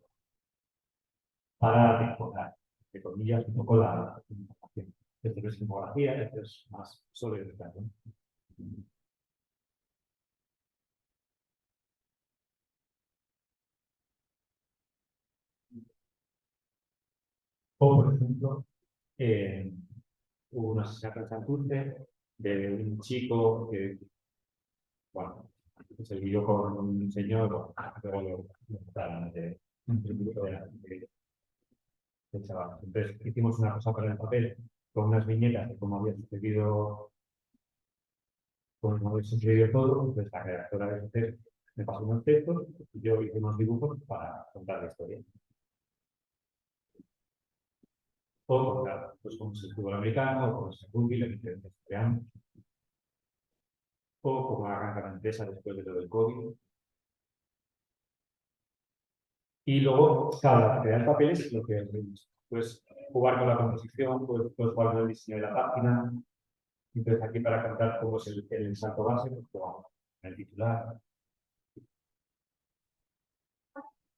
para mejorar, entre comillas, un poco la información. Esto es infografía, esto es más sobre ilustración. O, por ejemplo, hubo una asesinato en Santurce de un chico que, bueno, se vivió con un señor, bueno, luego lo mataron del chaval. Entonces, hicimos una cosa para el papel con unas viñetas de cómo había sucedido, todo. Entonces, la redactora de este me pasó unos textos y yo hice unos dibujos para contar la historia. O contar, pues, cómo es el fútbol americano, o cómo es el rugby, las diferencias que hay, o cómo arranca la empresa después de lo del COVID. Y luego, cada crear papeles, lo que pues jugar con la composición, pues jugar con el diseño de la página. Entonces, aquí para contar cómo es el salto base, pues jugamos en el titular.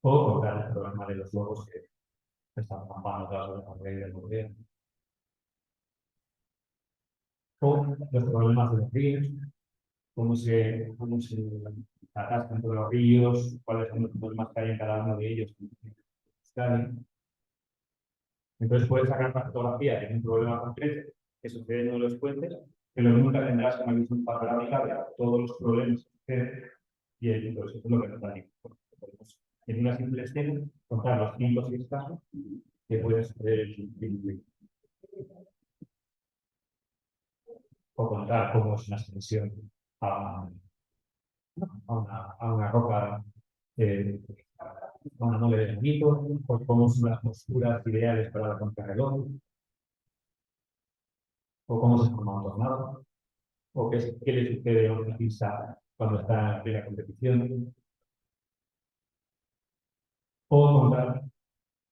O contar el programa de los logos que están campando todas las horas del gobierno. O los problemas de los ríos, cómo se atascan todos los ríos, cuáles son los problemas que hay en cada uno de ellos. Entonces puedes sacar una fotografía de un problema concreto que sucede en uno de los puentes, pero nunca tendrás una visión panorámica de todos los problemas que suceden y entonces eso es lo que nos da tiempo. En una simple escena, contar los 5 o 6 casos que pueden suceder en o contar cómo es una extensión a, a una roca, a una nube de granito, o cómo son las posturas ideales para la contrarreloj, o cómo se forma un tornado, o qué le sucede a un artista cuando está en plena competición, o contar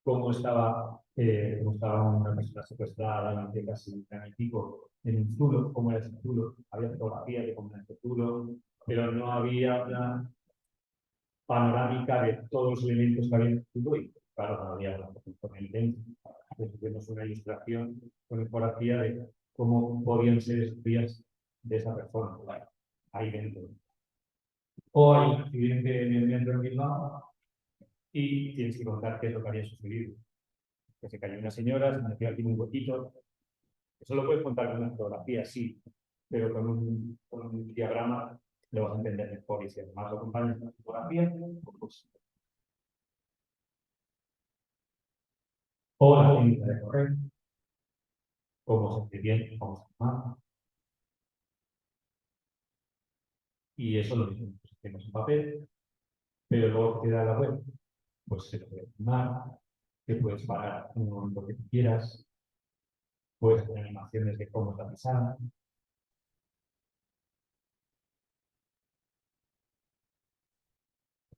cómo estaba una persona secuestrada durante casi un año y pico en un zulo, cómo era ese zulo, había fotografías de cómo era ese zulo, pero no había una panorámica de todos los elementos que había en el zulo y claro, no había una foto con el lente. Entonces vemos una ilustración con fotografía de cómo podían ser esos días de esa persona ahí dentro. O hay un accidente en el metro en Bilbao y tienes que contar qué es lo que había sucedido. Que se cayó una señora, se metió aquí un huequito, Eso lo puedes contar con una fotografía, sí, pero con un diagrama lo vas a entender mejor. Y si además lo acompañas con una fotografía, pues, o la técnica de correr, cómo se hace bien, cómo se llama. Y eso lo mismo, pues, hacemos en papel, pero luego que te da la web, pues se lo puedes filmar, te puedes parar en un momento que tú quieras, puedes hacer animaciones de cómo está pisada.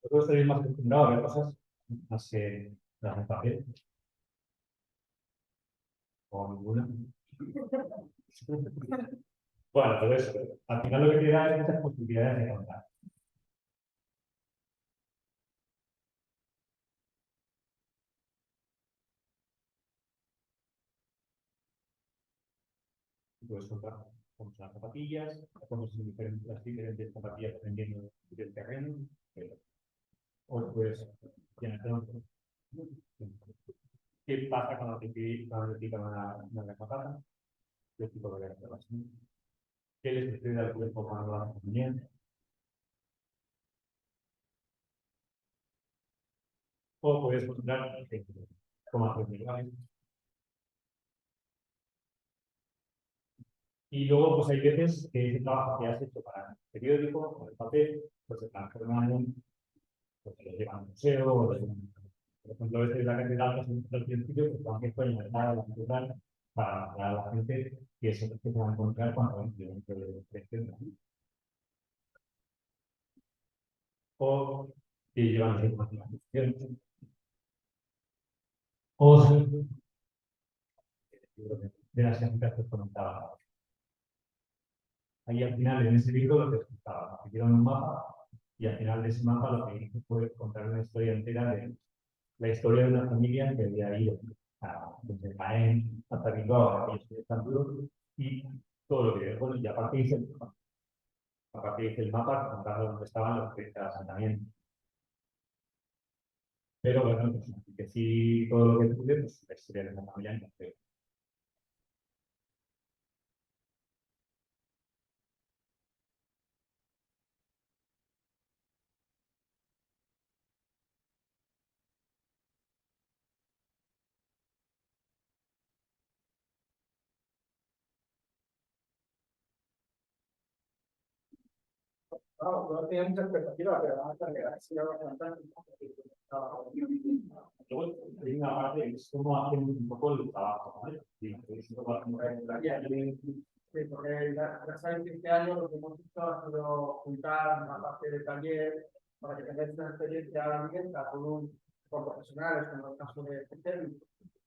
Vosotros estaréis más acostumbrados a ver cosas más que las de papel o ninguna. Bueno, pero eso, al final lo que te da es muchas posibilidades de contar. Puedes contar cómo son las zapatillas, cómo son las diferentes zapatillas dependiendo del terreno, o puedes tienes qué pasa cuando te pican una patata, qué tipo de reacción, qué les sucede al cuerpo cuando lo hacen bien, o puedes mostrar cómo hacer legales. Y luego, pues hay veces que ese trabajo que has hecho para el periódico o el papel, pues se transforma en, pues lo llevan al museo, o por ejemplo, a veces la catedral que se al principio, pues también fue inventada la catedral para la gente que es lo que se va a encontrar cuando entre dentro de la o que llevan la información, o de las casitas que os comentaba. Ahí al final, en ese libro, lo que os contaba, me dieron un mapa y al final de ese mapa lo que hice fue contar una historia entera de la historia de una familia que había ido desde Jaén hasta Bilbao, aquellos que están duros, y todo lo que, bueno, y aparte hice el mapa contando dónde estaban los que asentamientos. Pero bueno, pues, que sí, todo lo que pude, pues la historia de la familia, entonces, No, no tenía mucha expectativa, pero vamos a ver, si lo bastante. luego hay una parte que es cómo hacen un poco el trabajo, ¿vale? Sí, es un poco Sí, porque ya sabéis que este año lo que hemos hecho ha sido juntar una parte de taller para que tengáis una experiencia abierta con profesionales, como el caso de Peter.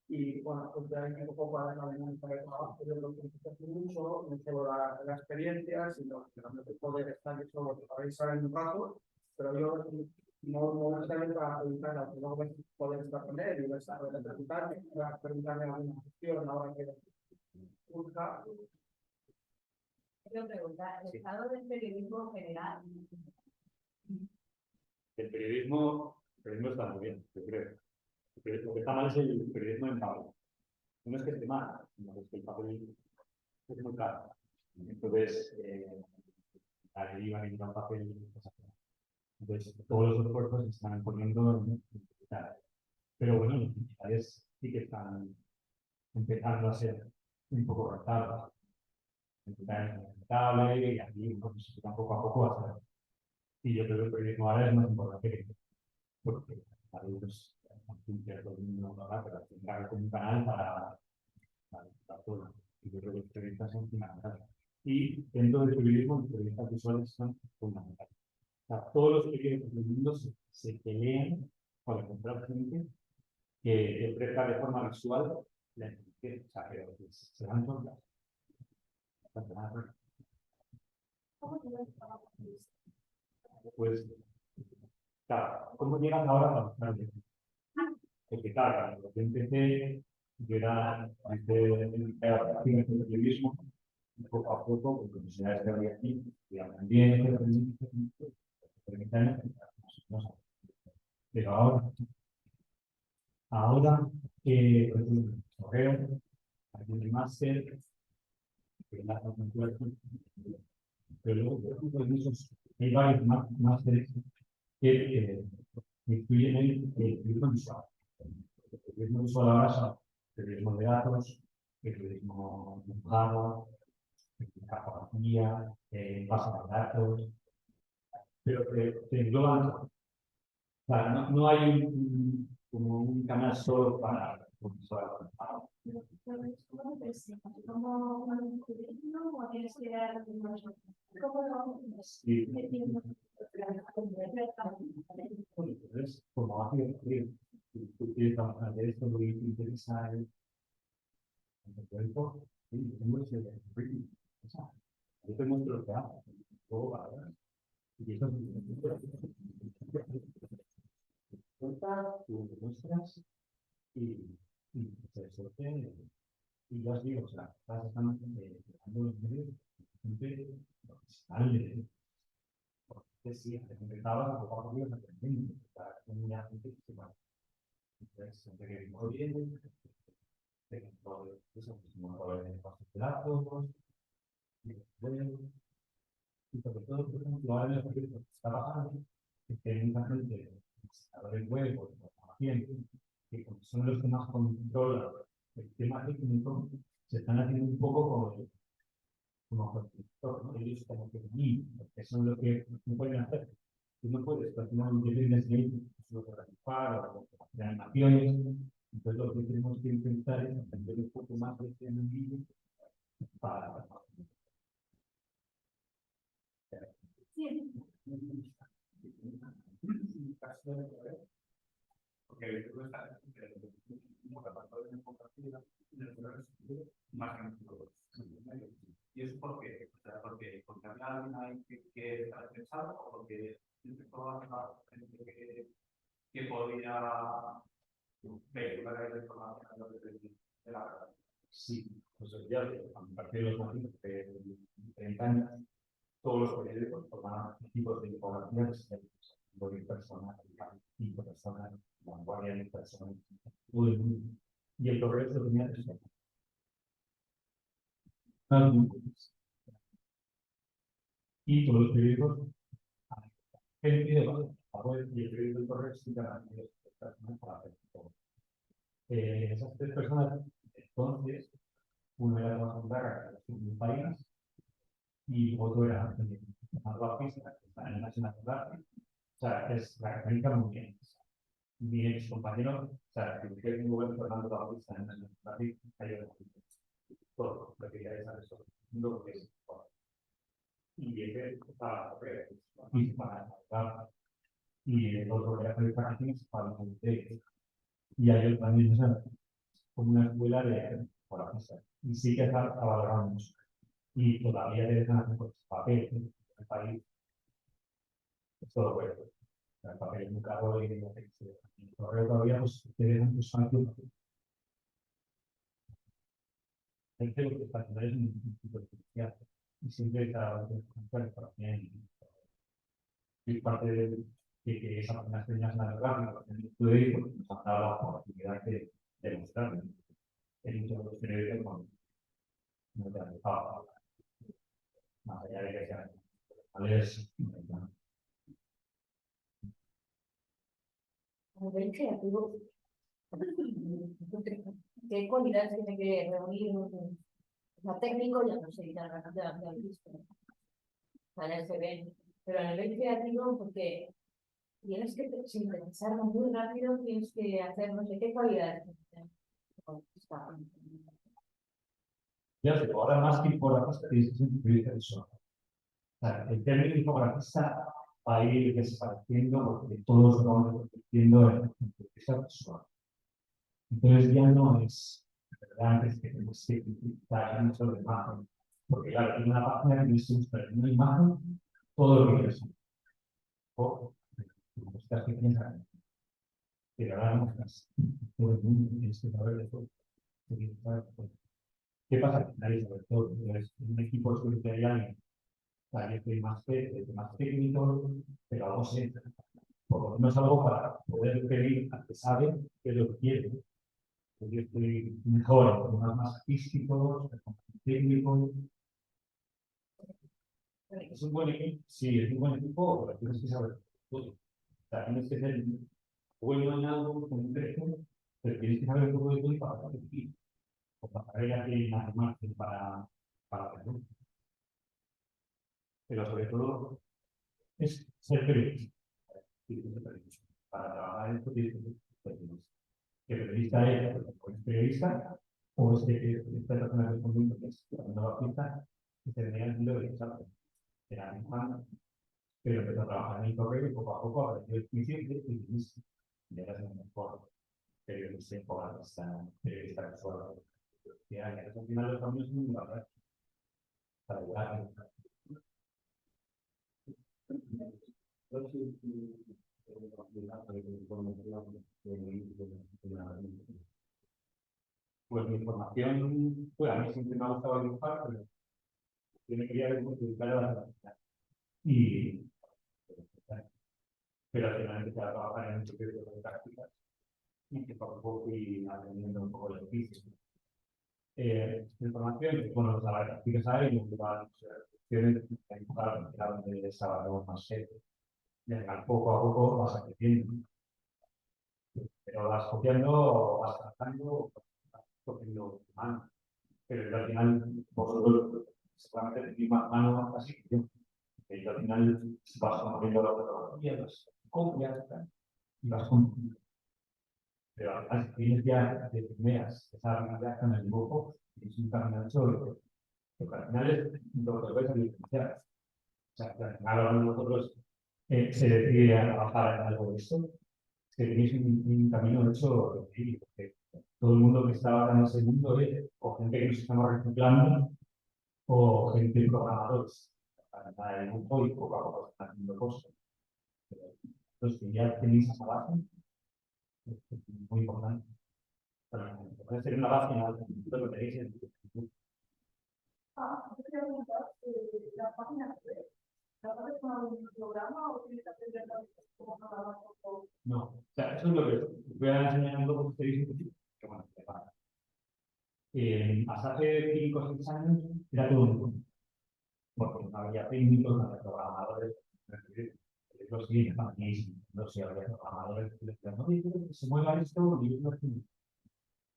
Y bueno, pues de ahí un poco a la dinámica de trabajo. Yo creo que hace mucho, no solo la experiencia, sino que también poder estar que solo que podéis saber un rato, pero yo no necesariamente para preguntar, que luego poder estar con él y poder preguntarme alguna cuestión ahora que surja. Quiero preguntar, ¿el estado del periodismo en general? el periodismo está muy bien, yo creo. Lo que está mal es el periodismo en papel. No es que esté mal, sino que es que el papel es muy caro. Entonces, la deriva en un papel. Entonces, todos los esfuerzos se están poniendo en digital. Pero bueno, los digitales sí que están empezando a ser un poco rentables. Rentable y aquí pues, se irá poco a poco a hacer. Y yo creo que el periodismo ahora es más importante que porque a veces todo el mundo lo hará, pero tendrá que tener un canal para todo. Y yo creo que los periodistas son fundamentales. Y dentro del periodismo, los periodistas visuales son fundamentales. O sea, todos los periodistas del mundo se pelean para encontrar gente que ofrezca de forma visual la información. O sea, que se dan cuenta. Pues, claro, ¿cómo llegan ahora a buscar? Porque, claro, cuando yo empecé, yo era desde el periodismo, poco a poco, con profesionales que había aquí, y también, pero ahora, por ejemplo, correo, aquí el máster, Pero luego, hay varios más que incluyen el periodismo visual. El periodismo visual ahora son periodismo de datos, periodismo dibujado, cartografía, base de datos, pero que engloban todo. O sea, no hay como un canal solo para visual. Sí. Entonces, como hace de esto lo que interesa el cuerpo, sí, tengo ese ritmo. O sea, yo te muestro lo que hago. Todo va, ¿verdad? Y eso tú muestras y se sorprende. Y ya os digo, o sea, estás dando los medios gente profesional. Porque sí, empezabas a poco a poco aprendiendo. Una gente que se va. Entonces, gente que vive bien, de todo eso, como todo el paso de datos, y sobre todo, por ejemplo, ahora en el que está pasando, es que hay mucha gente, desarrolladores web o programación, que son los que más controlan el tema técnico, se están haciendo un poco como constructor, ¿no? Ellos como que porque son lo que no pueden hacer. Tú no puedes, pero no tienes que solo participar o hacer animaciones. Entonces lo que tenemos que intentar es aprender un poco más de este vídeo para porque más y eso porque había alguien ahí que estaba pensado o porque que podía vehicular la información de la verdad. Sí, pues ya a partir de los motivos de 30 años, todos los periódicos formaban equipos de infografías, de personas, 5 personas, vanguardia de personas, todo el mundo. Y el progreso tenía eso. Y todos los periódicos, gente de valor, y el periódico del correo sí ganan personas para hacer todo. Esas 3 personas, entonces, uno era Tomás Ondarra, que era un país, y otro era Manuel Pista, que está en el National Geographic. O sea, es la crónica muy bien. Mi ex compañero, o sea, que es un buen Fernando Bautista en el National Geographic, hay todo lo que ya es eso, lo que es y ese para y el otro era hacer prácticas para el y hay también como una escuela de formación y sí que está valorando mucho y todavía te dejan hacer papel en el país es todo bueno el papel es muy caro y el correo todavía pues te dejan tus santos hay que lo que está es un tipo de especial y siempre está y parte de que esa primera señal gráfica en el estudio nos ha dado la oportunidad de demostrarlo. En muchos de los periódicos no te han dejado, más allá de que seanales. A nivel creativo, ¿qué cualidades tiene que reunir un técnico? Ya no sé, ya he visto. Vale, se ven. Pero a nivel creativo, porque tienes que sintetizarlo muy rápido, tienes que hacer no sé qué cualidades. Ya sé, ahora más que infografista, tienes que ser un periodista visual. El término infografista va a ir desapareciendo porque todos vamos convirtiendo en periodista visual. Entonces ya no es verdad antes que tenemos que utilizar mucho de imagen. Porque claro, en una página que necesitamos para una imagen, todo lo que es. O buscas que piensan. Pero ahora no estás. Todo el mundo tienes que saber de todo. ¿Qué pasa? Nadie sabe todo. Entonces, un equipo sectorial, yo soy más técnico, pero algo sé. Por lo menos algo para poder pedir al que sabe qué es lo que quiere. Yo estoy mejor en temas más artísticos, técnicos, Es un buen equipo, sí, es un buen equipo, pero tienes que saber todo. O sea, tienes que ser bueno en algo concreto, pero tienes que saber un poco de todo para competir. O para ver a quién hace más para hacerlo. Pero sobre todo es ser periodista. Para trabajar en esto tienes que ser periodista. Que periodista es periodista o es que esta persona respondiendo que es la nueva pista que se venía el mundo de examen. Era mi fan, pero empezó a trabajar en el correo y poco a poco apareció el juicio y periodista. Y ahora es el mejor periodista periodista casual. Y al final los cambios son muy baratos. Para ayudar. Pues mi información, pues a mí siempre me ha gustado dibujar, pero yo me quería dedicar a la práctica. Pero al final empecé a trabajar en un proyecto de prácticas y que poco a poco fui aprendiendo un poco el oficio. Información, bueno, las prácticas hay, nos llevan opciones a dibujar, que era donde estaba más serio. Y al poco a poco vas aprendiendo. Pero vas copiando, vas tratando, vas cogiendo mano. Pero al final, vosotros seguramente tenéis más mano así que yo. Y al final vas conociendo la fotografía, las copias y vas con. Pero al final, si tienes ya de primeras esa habilidad con el dibujo, es un camino hecho, porque al final es lo que ves a diferenciar. O sea, que al final ahora nosotros se decide a trabajar en algo de esto, que tenéis un camino hecho porque todo el mundo que está ahora en ese mundo es o gente que nos estamos reciclando o gente programadores para el dibujo y poco a poco están haciendo cosas. Entonces, que ya tenéis esa base, es muy importante. Puede ser una base en algo, pero lo tenéis en el. Yo quería preguntar, la página web, ¿la haces con algún programa o tienes que aprender cómo programar todo? No, o sea, eso es lo que voy a enseñar un poco que ustedes dicen, que bueno, que pasa. Hasta hace 5 o 6 años era todo un mundo. Porque no había técnicos, no había programadores, los que no sé, había programadores que decían, no, yo quiero que se mueva esto y yo no sé.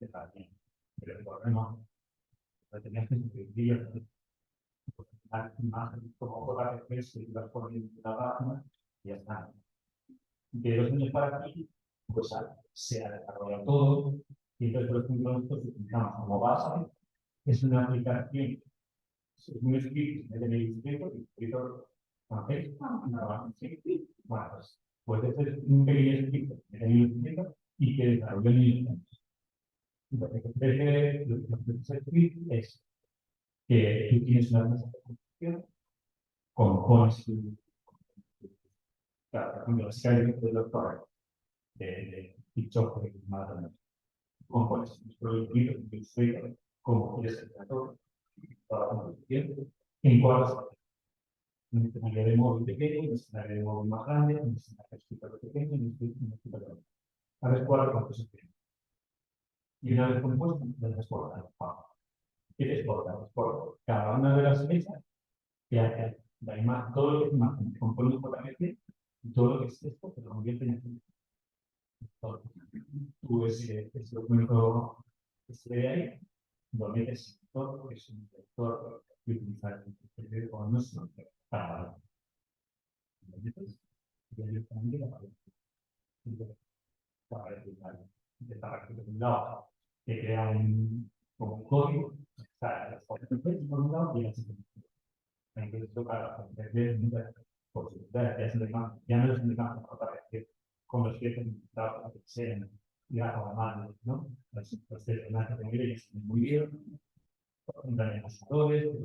Está bien, pero el problema lo tenías que escribir, las imágenes como JPGs que ibas poniendo en la página y ya está. De 2 años para aquí, pues se ha desarrollado todo y entonces, por ejemplo, nosotros utilizamos como base, es una aplicación, es un script de escritor y escritor, ¿conocéis? Bueno, pues puede ser un pequeño script de escritor y que desarrolle en instantes. Lo que ofrece el script es que tú tienes una mesa de construcción con pones, claro, por ejemplo, si hay un doctor de TikTok, de Madrid, con pones un proyecto de Illustrator, como quieres el creador, toda la construcción, en cuadros. Un escenario de móvil pequeño, un escenario de móvil más grande, un escenario súper pequeño y un escenario grande. A ver cuál composición. Y una vez compuesto, las exportas. ¿Qué te exporta? Exporta cada una de las mesas que hace la imagen, todo lo que es imagen, compone un JPG y todo lo que es texto, que lo convierte en todo. Tú ese documento que se ve ahí, lo metes en todo, que es un lector que utiliza el como nuestro para directamente la pared. De un lado, que crea como un código, está las fotos por un lado y las entonces toca aprender por su ya no es un imagen que con los que sean ya o mano, ¿no? Los personajes de nivel muy bien, un animadores,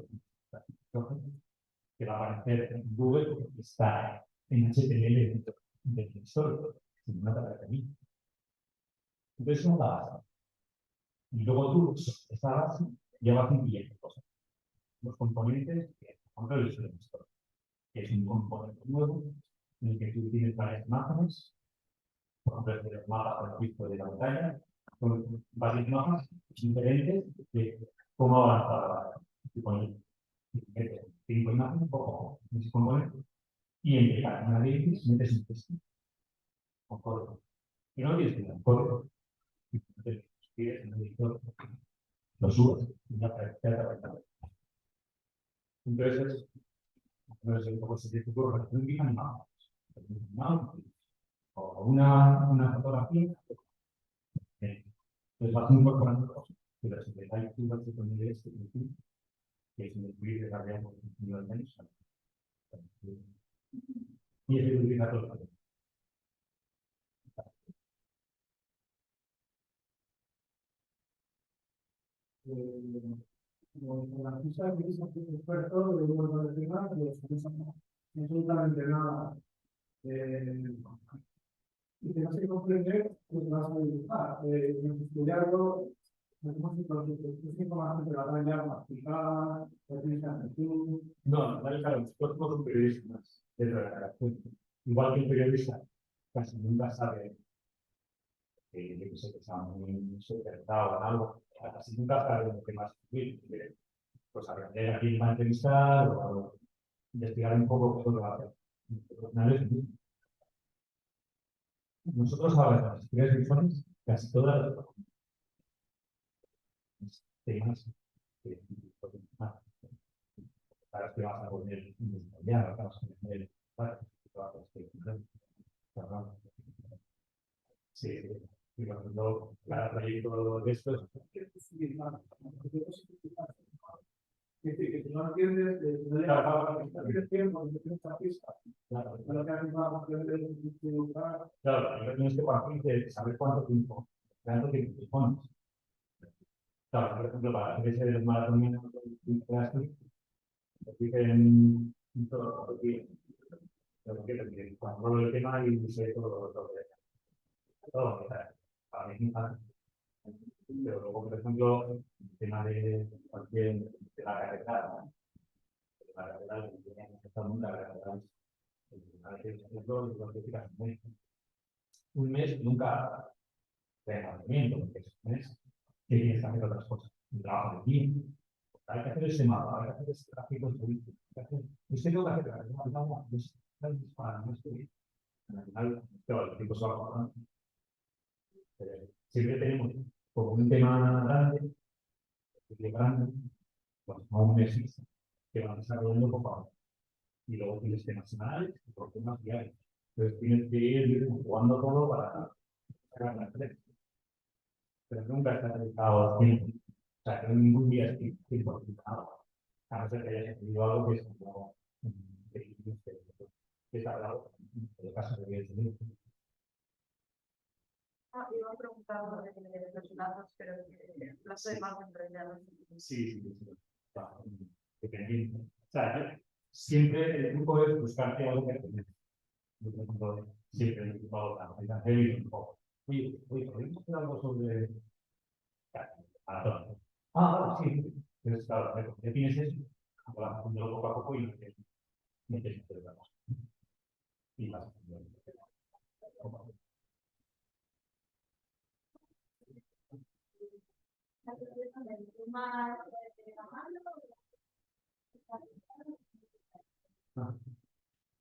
que va a aparecer en Google porque está en HTML del histórico, sin una palabra de mí. Entonces, una base. Y luego tú, esa base, ya vas incluyendo cosas. Los componentes, que por ejemplo, el histórico, que es un componente nuevo, en el que tú tienes varias imágenes, por ejemplo, de los mapas con el visto de la montaña, con varias imágenes diferentes de cómo avanzar la base. 5 imágenes, poco, en ese componente, y en una análisis metes un texto con código. Y no tienes que dar código. Y te escribes en el editor, lo subes y ya te aparece. Entonces, no sé cómo se te ocurre, un GIF animado, o una fotografía. Entonces vas incorporando cosas, pero si te da el feedback de poner este, que es un escribir de la realidad por un nivel menos, y es el utilizar todo el Como la ficha que hizo un experto de un montón de temas, pues no absolutamente nada. Y que no se comprende, pues vas a dibujar. Estudiarlo, es información que la van a masticar, la tienes que hacer tú. No, claro, nosotros somos un periodista más dentro de la redacción. Igual que un periodista casi nunca sabe que está muy superado en algo, casi nunca sabe lo que más escribir. Pues aprender a quién va a entrevistar o investigar un poco qué es lo que va a hacer. Nosotros ahora, las historias visuales, casi todas las temas que para que vas a poner ya, vas a poner sí, y cuando cada proyecto de estos Es decir, que si no entiendes, no tienes tiempo, no tienes esta pista. claro, Pero que alguien va a aprender a dibujar. claro, tienes que partir de saber cuánto tiempo te pones. Claro, por ejemplo, para hacer ese de los maratones dicen todo lo que cuando el tema y sé todo lo que todo, para mí pero luego, por ejemplo, el tema de cualquier de la carretera, está muy larga, a veces un mes nunca de rendimiento, porque es un mes que tienes que hacer otras cosas, un trabajo de equipo, hay que hacer ese mapa, hay que hacer ese tráfico turístico, usted tengo que hacer al final, claro, el tiempo se va acordando. Siempre tenemos como un tema grande, pues no un mes que van desarrollando poco a poco. Y luego tienes temas semanales y por temas diarios. Entonces tienes que ir jugando todo para sacar la diferencia. Pero nunca está dedicado al tiempo. O sea, que no ningún día es tiempo dedicado. A no ser que hayas escrito algo que es como que es hablado en el caso de que Iba a preguntar de personajes, pero las demás en realidad. sí. Dependiendo. O sea, siempre el truco es buscarte algo que te siempre el truco oye, ¿podemos hacer algo sobre maratón? Sí. Entonces, claro, ya tienes eso, haciéndolo poco a poco y metes y vas haciendo.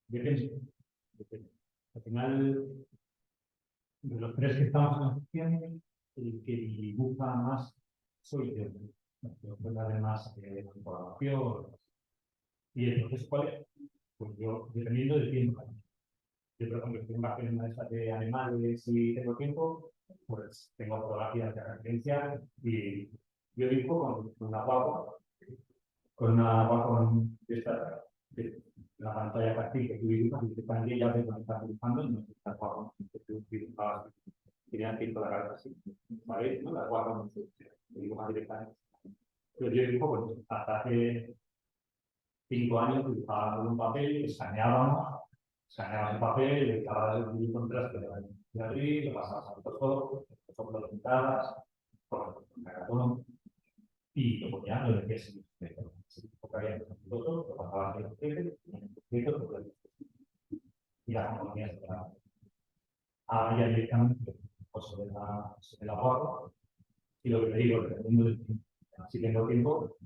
Depende. Al final, de los tres que estamos en la sección, el que dibuja más soy yo. Yo puedo dar más información. Y entonces, ¿cuál es? Pues yo, dependiendo del tiempo. Yo, por ejemplo, si tengo que hacer una de estas de animales y tengo tiempo, pues tengo fotografías de referencia y yo dibujo con una guapa, de esta, de la pantalla táctil que tú dibujas y que también ya ves cuando estás dibujando, no está guapo, que tú dibujabas, tenían que ir con la cabeza así, ¿vale? ¿No? La guapa no se dibuja directamente. Pero yo dibujo, pues, hasta hace 5 años dibujaba con un papel, escaneabas el papel, le echabas el contraste de abril, lo pasabas a Photoshop, lo pintabas, con cartón, y lo ponías, lo decías en el lo pasabas en el papel, y las compañías ahora ya directamente sobre la guapa, y lo que te digo, dependiendo del tiempo, si tengo tiempo,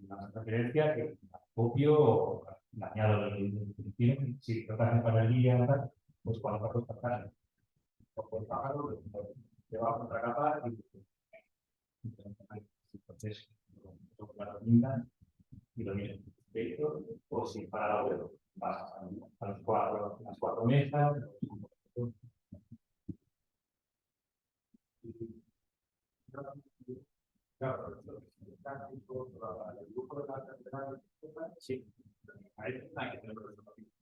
una referencia que la copio copio, le añado el tiro, si lo que hace para el día, pues cuando paso esta casa, cojo el pájaro, le va a otra capa y entonces lo la herramienta y lo mismo. O si para la web vas a las cuatro mesas. Sí. Hay que tener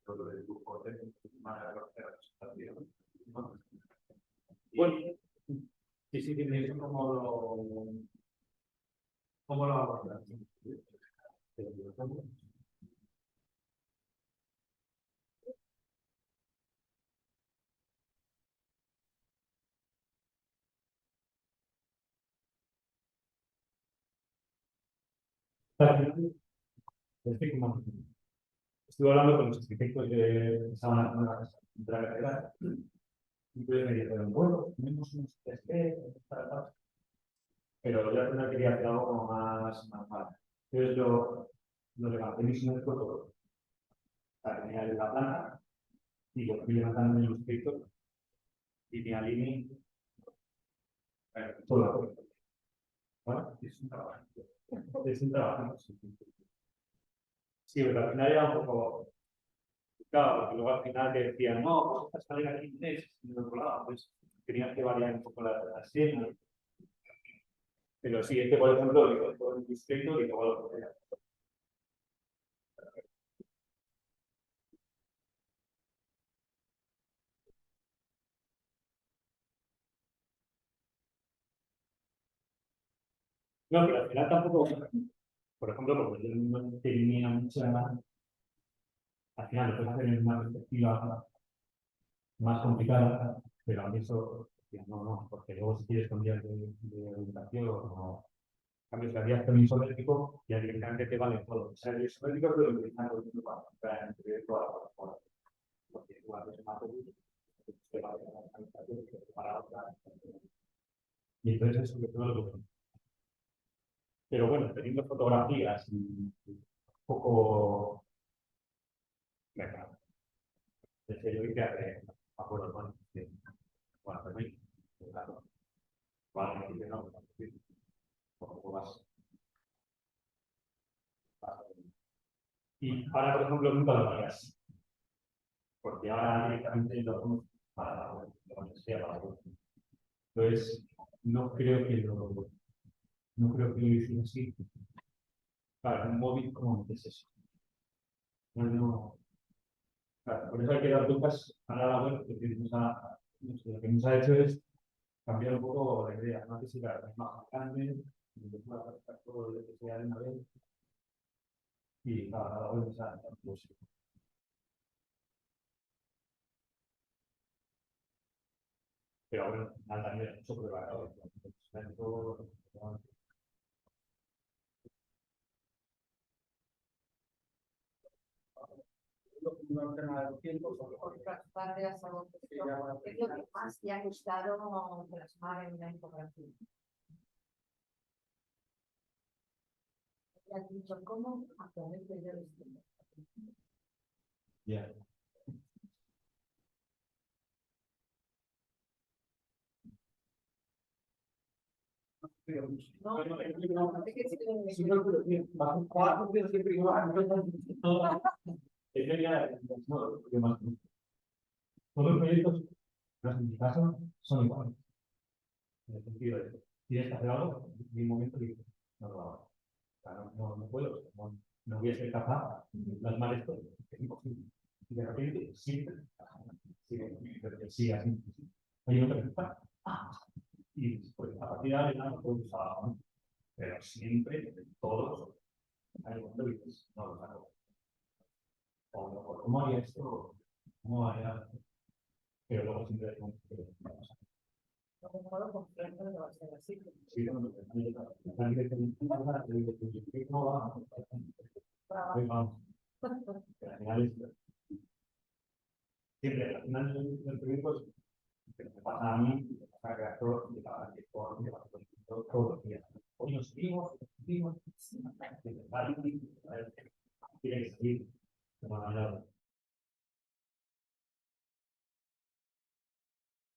todo el grupo de bueno, sí, tiene cómo lo abordas. Estuve hablando con los arquitectos que estaban haciendo la carrera y entonces me dijeron, bueno, tenemos unos TSP, pero yo al final quería hacer algo como más mal. Entonces yo lo levanté mis todo para que me la planta y lo fui levantando en el escrito y me alineé todo la cosa. Bueno, es un trabajo. Es un trabajo. Sí, pero al final era un poco. Claro, porque luego al final te decían, no, pues esta escalera aquí es, y en otro lado, pues tenías que variar un poco la escena. Pero sí, este, por ejemplo, digo, todo el distrito y luego lo que no, pero al final tampoco, por ejemplo, porque yo no tenía mucha. Al final lo puedes hacer en una perspectiva más complicada, pero a mí eso, no, porque luego si quieres cambiar de orientación o cambios de aviación isométrico, ya directamente te vale todo. O sea, el isométrico lo utilizamos para entender toda la plataforma. Porque igual es más útil, te vale para otra. Y entonces eso que todo lo que. Pero bueno, teniendo fotografías y un poco. Venga, desde yo que hace, acuerdo con bueno, permiso, claro, vale, no, un poco más. Y ahora, por ejemplo, nunca lo harías, porque ahora directamente lo hacemos para la web, lo que sea para la web. Entonces, no creo que lo hiciera así. Para un móvil, ¿cómo metes eso? No, claro, por eso hay que dar vueltas para la web, porque lo que nos ha hecho es cambiar un poco la idea, no que sea más grande, y después todo lo que sea de una vez, y la web está pues, pero bueno, al también es mucho preparado. No tema de los tiempos, Otras partes, ¿qué es lo que más te ha gustado plasmar en una infografía? ¿Te has dicho cómo a través de yo distinto? Yeah. Todos los proyectos, en mi caso, son iguales. En el sentido de que tienes que hacer algo, en un momento digo, no lo hago. No puedo, no voy a ser capaz de plasmar esto, es imposible. Y de repente, siempre, sí, así. Hay otra que está, y pues a partir de ahí no puedo usar, pero siempre, todos, hay un dices, no lo hago. O cómo haría esto, cómo haría, pero luego siempre hay un Lo que no lo comprendo lo va a ser así. sí, no va, siempre al final del proyecto me pasa a mí, me pasa a creador, me pasa a director, me pasa a todos los días. Hoy nos vimos, tienen que salir de manera